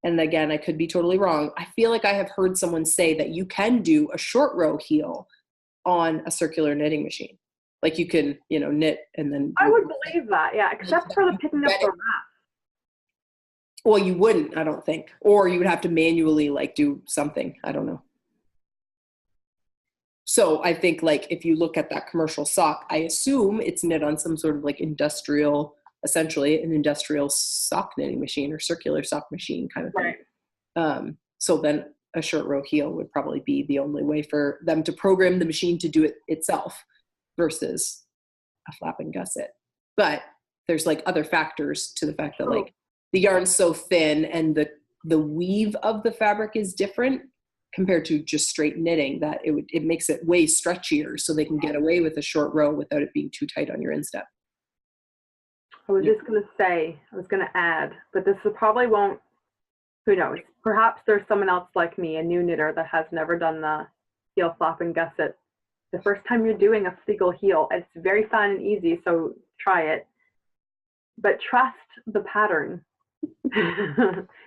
and again, I could be totally wrong, I feel like I have heard someone say that you can do a short row heel on a circular knitting machine. Like you can, you know, knit and then. I would believe that, yeah, except for the picking up the wrap. Well, you wouldn't, I don't think. Or you would have to manually like do something. I don't know. So I think like if you look at that commercial sock, I assume it's knit on some sort of like industrial, essentially an industrial sock knitting machine or circular sock machine kind of thing. Right. So then a short row heel would probably be the only way for them to program the machine to do it itself versus a flap and gusset. But there's like other factors to the fact that like the yarn's so thin and the weave of the fabric is different compared to just straight knitting that it makes it way stretchier so they can get away with a short row without it being too tight on your instep. I was just going to add, but this probably won't, who knows, perhaps there's someone else like me, a new knitter that has never done the heel flap and gusset. The first time you're doing a Flegel heel, it's very fun and easy, so try it. But trust the pattern.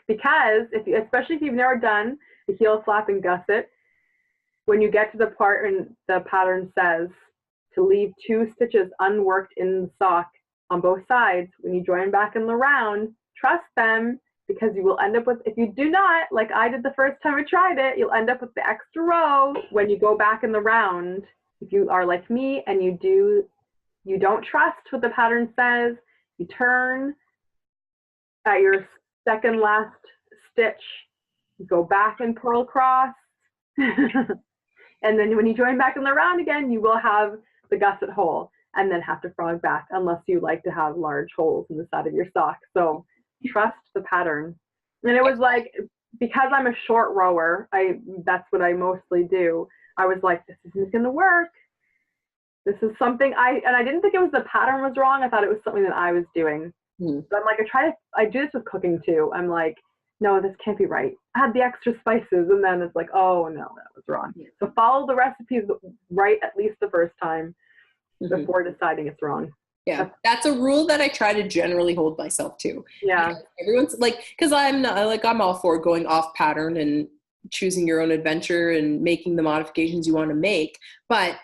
Because especially if you've never done the heel flap and gusset, when you get to the part and the pattern says to leave 2 stitches unworked in the sock on both sides, when you join back in the round, trust them, because you will end up with, if you do not, like I did the first time I tried it, you'll end up with the extra row when you go back in the round. If you are like me and you don't trust what the pattern says, you turn at your second last stitch, you go back and purl across, and then when you join back in the round again, you will have the gusset hole and then have to frog back, unless you like to have large holes in the side of your sock. So trust the pattern. And it was like, because I'm a short rower, that's what I mostly do. I was like, this isn't going to work. This is something I didn't think it was the pattern was wrong. I thought it was something that I was doing. But I'm like, I do this with cooking too. I'm like, no, this can't be right. Add the extra spices. And then it's like, oh no, that was wrong. So follow the recipes right at least the first time before deciding it's wrong. Yeah, that's a rule that I try to generally hold myself to. Yeah. Because everyone's like, because I'm not like, I'm all for going off pattern and choosing your own adventure and making the modifications you want to make. But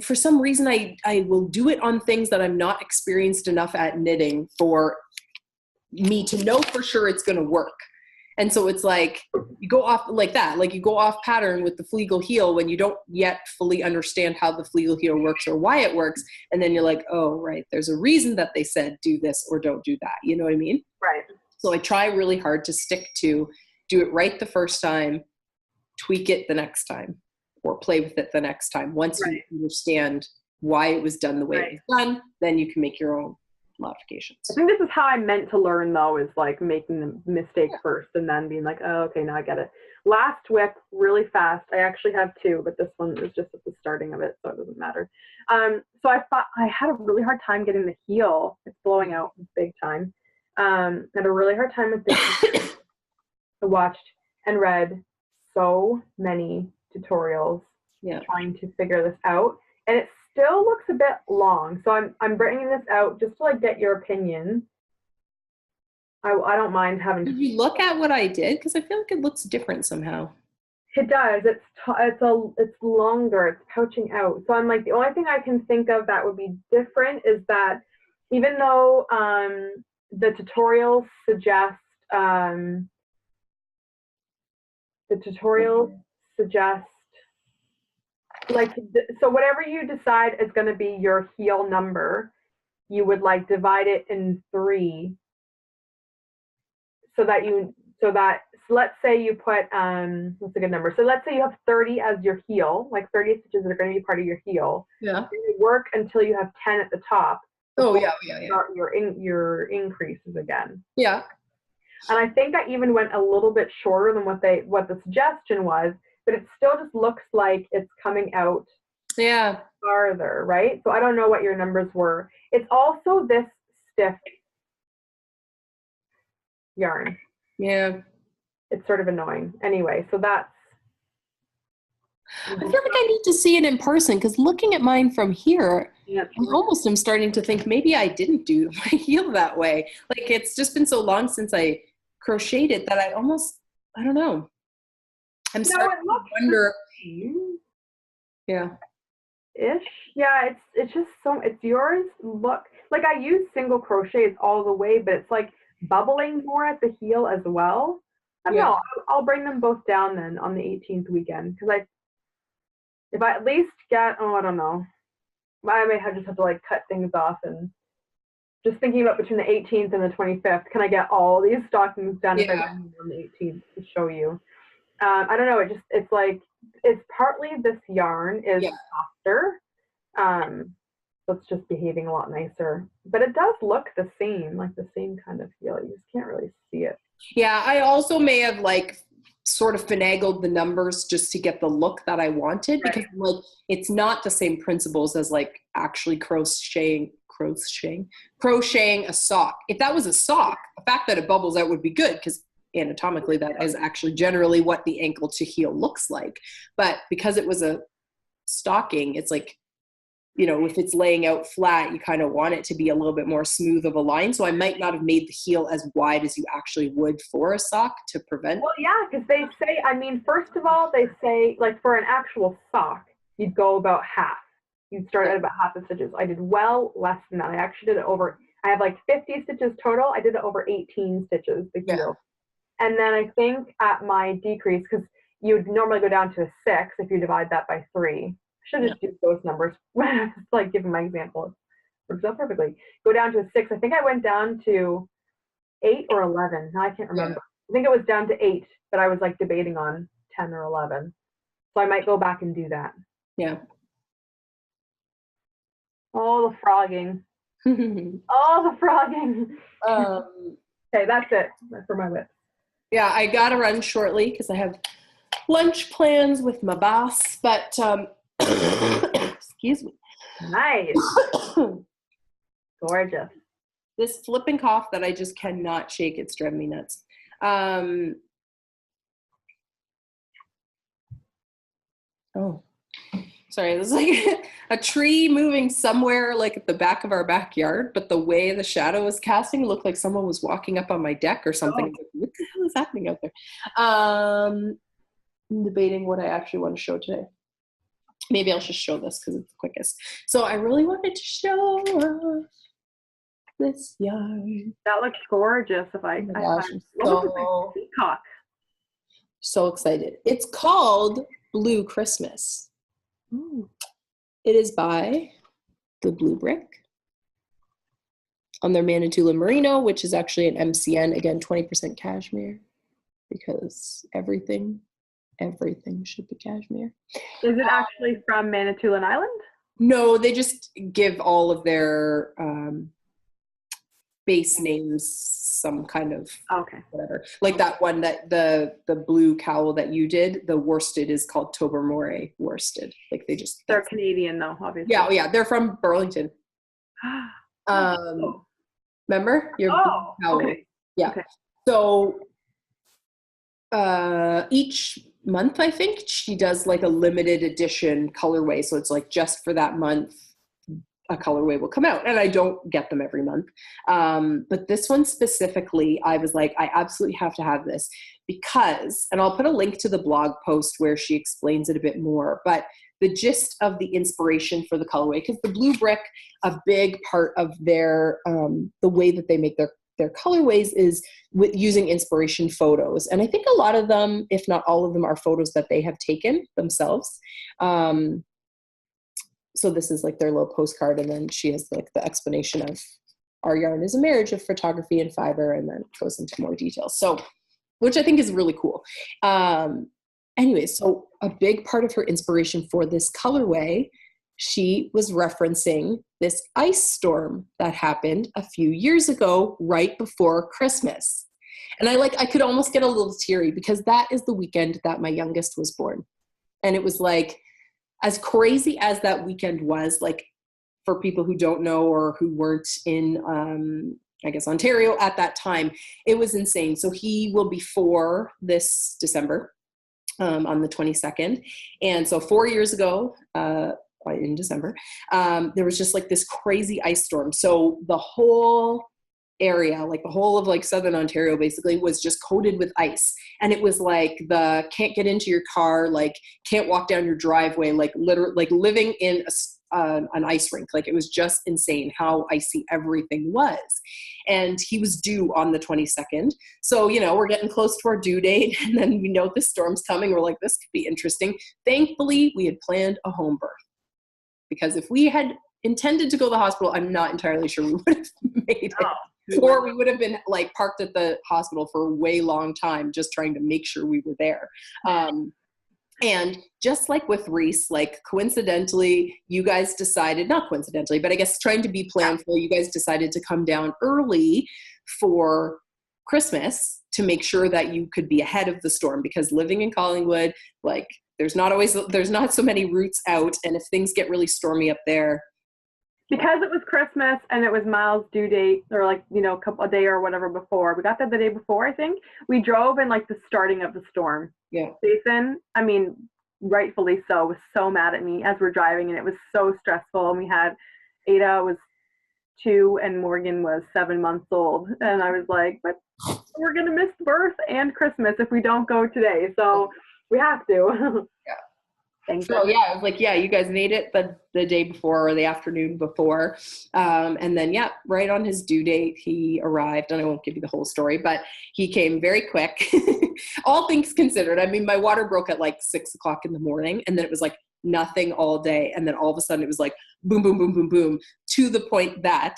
for some reason, I will do it on things that I'm not experienced enough at knitting for me to know for sure it's going to work. And so it's like, you go off like that, like you go off pattern with the Flegel heel when you don't yet fully understand how the Flegel heel works or why it works. And then you're like, oh, right, there's a reason that they said do this or don't do that. You know what I mean? Right. So I try really hard to stick to do it right the first time, tweak it the next time, or play with it the next time. Once you understand why it was done the way it was done, then you can make your own modifications. I think this is how I meant to learn, though, is like making the mistake first and then being like, oh, okay, now I get it. Last whip, really fast. I actually have two, but this one is just at the starting of it, so it doesn't matter. So I thought I had a really hard time getting the heel. It's blowing out big time. I had a really hard time with this. I watched and read so many tutorials trying to figure this out, and it still looks a bit long. So I'm bringing this out just to like get your opinion. I don't mind having. Did you look at what I did? Because I feel like it looks different somehow. It does. It's longer. It's pouching out. So I'm like, the only thing I can think of that would be different is that even though the tutorials suggest like, so whatever you decide is going to be your heel number, you would like divide it in 3 so let's say you put what's a good number, so let's say you have 30 as your heel, like 30 stitches that are going to be part of your heel. You work until you have 10 at the top. Start your increases again. And I think I even went a little bit shorter than what the suggestion was, but it still just looks like it's coming out farther, right? So I don't know what your numbers were. It's also this stiff yarn. It's sort of annoying. Anyway, so that's. I feel like I need to see it in person, because looking at mine from here, I almost am starting to think maybe I didn't do my heel that way. Like, it's just been so long since I crocheted it that I don't know. I'm starting to wonder. Ish. Yeah, it's just it's yours. Look, like I use single crochets all the way, but it's like bubbling more at the heel as well. I don't know. I'll bring them both down then on the 18th weekend, because if I at least get, I don't know, I may just have to like cut things off, and just thinking about between the 18th and the 25th, can I get all these stockings done if I get them on the 18th to show you? I don't know. It's like, it's partly this yarn is softer. So it's just behaving a lot nicer, but it does look the same, like the same kind of feel. You just can't really see it. Yeah, I also may have like sort of finagled the numbers just to get the look that I wanted, because like it's not the same principles as like actually crocheting a sock. If that was a sock, the fact that it bubbles out would be good, because anatomically that is actually generally what the ankle to heel looks like. But because it was a stocking, it's like, you know, if it's laying out flat, you kind of want it to be a little bit more smooth of a line. So I might not have made the heel as wide as you actually would for a sock to prevent. Well, yeah, because they say, I mean, first of all, they say like for an actual sock, you'd go about half. You'd start at about half the stitches. I did well less than that. I actually did it over, I have like 50 stitches total. I did it over 18 stitches, the heel. And then I think at my decrease, because you'd normally go down to a 6 if you divide that by 3. Should just do those numbers. Just like giving my example, it works out perfectly. Go down to a 6. I think I went down to 8 or 11. Now I can't remember. I think it was down to 8, but I was like debating on 10 or 11. So I might go back and do that. Oh, the frogging. Oh, the frogging. Okay, that's it for my whip. Yeah, I gotta run shortly because I have lunch plans with my boss, but excuse me. Nice. Gorgeous. This flipping cough that I just cannot shake, it's driving me nuts. Oh, sorry, it was like a tree moving somewhere like at the back of our backyard, but the way the shadow was casting looked like someone was walking up on my deck or something. Oh. What the hell is happening out there? I'm debating what I actually want to show today. Maybe I'll just show this because it's the quickest. So I really wanted to show this yarn. That looks gorgeous. If I, oh I'm so excited. It's called Blue Christmas. Ooh. It is by the Blue Brick on their Manitoula Merino, which is actually an MCN, again 20% cashmere. because everything should be cashmere. Is it actually from Manitoulin Island? No, they just give all of their base names some kind of whatever. Like that one, that the blue cowl that you did, the worsted is called Tobermory worsted. Like they're Canadian though, obviously. Yeah, they're from Burlington. Remember your blue cowl? Okay. Yeah. Okay. So each month, I think she does like a limited edition colorway. So it's like just for that month, a colorway will come out, and I don't get them every month. But this one specifically, I was like, I absolutely have to have this because, and I'll put a link to the blog post where she explains it a bit more, but the gist of the inspiration for the colorway, because the blue brick, a big part of their, the way that they make their colorways is with using inspiration photos. And I think a lot of them, if not all of them, are photos that they have taken themselves. So this is like their little postcard, and then she has like the explanation of our yarn is a marriage of photography and fiber, and then goes into more details. So, which I think is really cool. Anyway, so a big part of her inspiration for this colorway, she was referencing this ice storm that happened a few years ago, right before Christmas. And I could almost get a little teary because that is the weekend that my youngest was born. And it was like, as crazy as that weekend was, like for people who don't know or who weren't in, I guess, Ontario at that time, it was insane. So he will be 4 this December on the 22nd. And so 4 years ago, in December, there was just like this crazy ice storm. So the whole area, like the whole of like Southern Ontario basically was just coated with ice. And it was like the can't get into your car, like can't walk down your driveway, like literally like living in an ice rink. Like it was just insane how icy everything was. And he was due on the 22nd. So, you know, we're getting close to our due date, and then we know the storm's coming. We're like, this could be interesting. Thankfully, we had planned a home birth, because if we had intended to go to the hospital, I'm not entirely sure we would have made it. Or we would have been like parked at the hospital for a way long time just trying to make sure we were there. And just like with Reese, like coincidentally, you guys decided, not coincidentally, but I guess trying to be planful, you guys decided to come down early for Christmas to make sure that you could be ahead of the storm, because living in Collingwood, like there's not so many routes out. And if things get really stormy up there, because it was Christmas and it was Miles' due date, or like, you know, a day or whatever before. We got there the day before, I think. We drove in like the starting of the storm. Yeah. Jason, I mean, rightfully so, was so mad at me as we're driving, and it was so stressful. And we had Ada was 2 and Morgan was 7 months old. And I was like, but we're going to miss birth and Christmas if we don't go today. So we have to. Yeah. So yeah, I was like, yeah, you guys made it the day before or the afternoon before. And then, yeah, right on his due date, he arrived, and I won't give you the whole story, but he came very quick. All things considered. I mean, my water broke at like 6 o'clock in the morning, and then it was like nothing all day. And then all of a sudden it was like boom, boom, boom, boom, boom, to the point that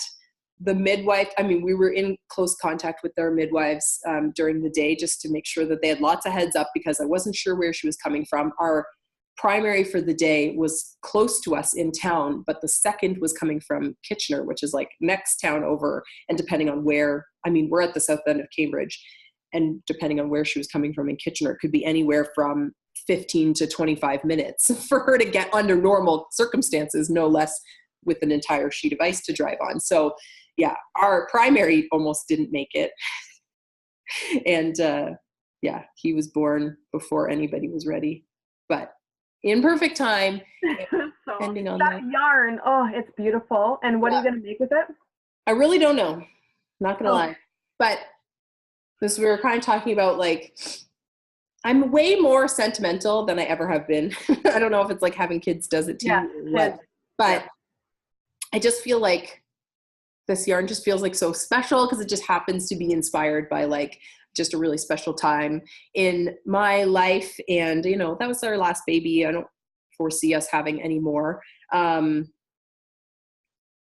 the midwife, I mean, we were in close contact with their midwives during the day just to make sure that they had lots of heads up, because I wasn't sure where she was coming from. Our primary for the day was close to us in town, but the second was coming from Kitchener, which is like next town over. And depending on where, I mean, we're at the south end of Cambridge, and depending on where she was coming from in Kitchener, it could be anywhere from 15 to 25 minutes for her to get under normal circumstances, no less, with an entire sheet of ice to drive on. So yeah, our primary almost didn't make it. And yeah, he was born before anybody was ready, but in perfect time. So ending on that yarn, oh, it's beautiful. And what are you going to make with it? I really don't know. Not going to lie. But this, we were kind of talking about, like, I'm way more sentimental than I ever have been. I don't know if it's like having kids does it to you or what, but I just feel like this yarn just feels like so special because it just happens to be inspired by like just a really special time in my life. And, you know, that was our last baby. I don't foresee us having any more.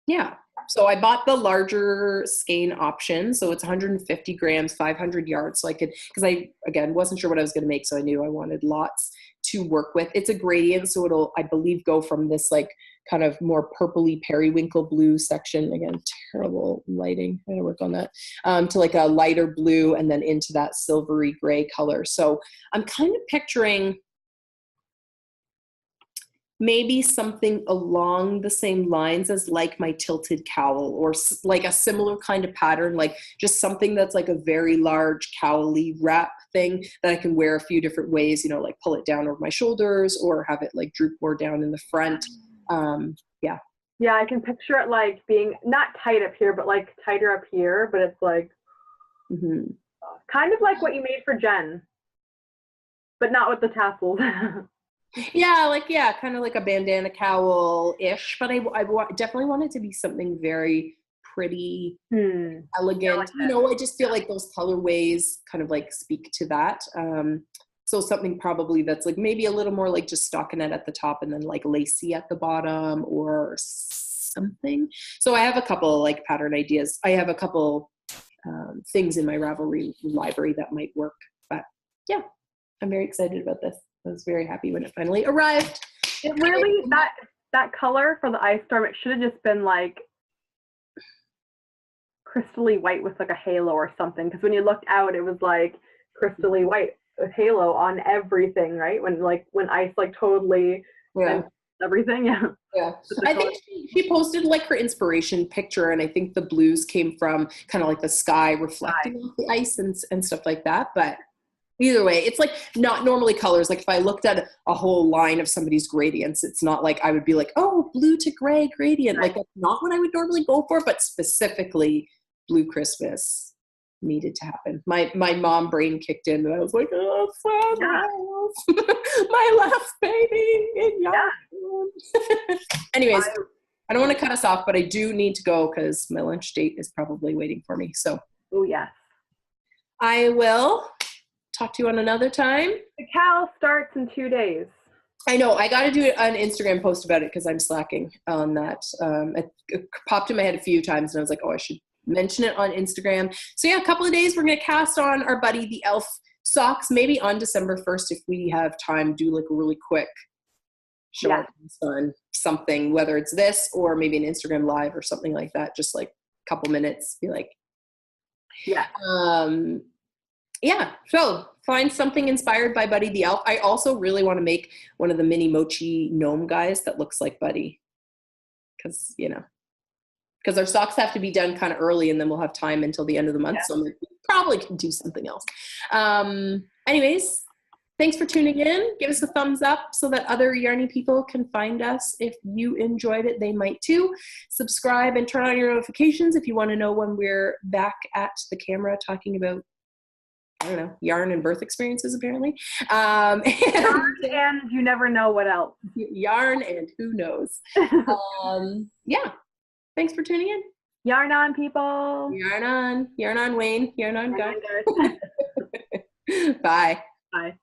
Yeah, So I bought the larger skein option. So it's 150 grams, 500 yards. So I could, because I, again, wasn't sure what I was going to make. So I knew I wanted lots to work with. It's a gradient. So it'll, I believe, go from this like kind of more purpley periwinkle blue section. Again, terrible lighting. I gotta work on that. To like a lighter blue and then into that silvery gray color. So I'm kind of picturing maybe something along the same lines as like my tilted cowl, or like a similar kind of pattern, like just something that's like a very large cowly wrap thing that I can wear a few different ways, you know, like pull it down over my shoulders or have it like droop more down in the front. Yeah. Yeah, I can picture it like being not tight up here, but like tighter up here, but it's like kind of like what you made for Jen, but not with the tassels. Yeah, like, yeah, kind of like a bandana cowl-ish, but I definitely want it to be something very pretty, elegant. Like, you know, I just feel like those colorways kind of like speak to that. So something probably that's like maybe a little more like just stockinette at the top and then like lacy at the bottom or something. So I have a couple like pattern ideas. I have a couple things in my Ravelry library that might work, but yeah, I'm very excited about this. I was very happy when it finally arrived. It really, that color for the ice storm, it should have just been like crystally white with like a halo or something. Because when you looked out, it was like crystally white with halo on everything, right? When ice like totally everything. Yeah. I think she posted like her inspiration picture, and I think the blues came from kind of like the sky reflecting off the ice and stuff like that. But either way, it's like not normally colors. Like if I looked at a whole line of somebody's gradients, it's not like I would be like, oh, blue to gray gradient. Like that's not what I would normally go for, but specifically Blue Christmas needed to happen. My mom brain kicked in and I was like, oh, my last baby in yarn. Anyways, I don't want to cut us off, but I do need to go because my lunch date is probably waiting for me. So, oh yes, I will talk to you on another time. The cow starts in 2 days. I know. I got to do an Instagram post about it because I'm slacking on that. It popped in my head a few times and I was like, oh, I should mention it on Instagram. So yeah, a couple of days we're going to cast on our buddy the elf socks, maybe on December 1st if we have time, do like a really quick show up on something, whether it's this or maybe an Instagram live or something like that, just like a couple minutes, be like, yeah, so find something inspired by Buddy the Elf. I also really want to make one of the mini mochi gnome guys that looks like Buddy. Because, you know, because our socks have to be done kind of early and then we'll have time until the end of the month. So we probably can do something else. Anyways, thanks for tuning in. Give us a thumbs up so that other yarny people can find us. If you enjoyed it, they might too. Subscribe and turn on your notifications if you want to know when we're back at the camera talking about, I don't know, yarn and birth experiences, apparently. Yarn and you never know what else. Yarn and who knows. Yeah. Thanks for tuning in. Yarn on, people. Yarn on. Yarn on, Wayne. Yarn on, guys. Bye. Bye.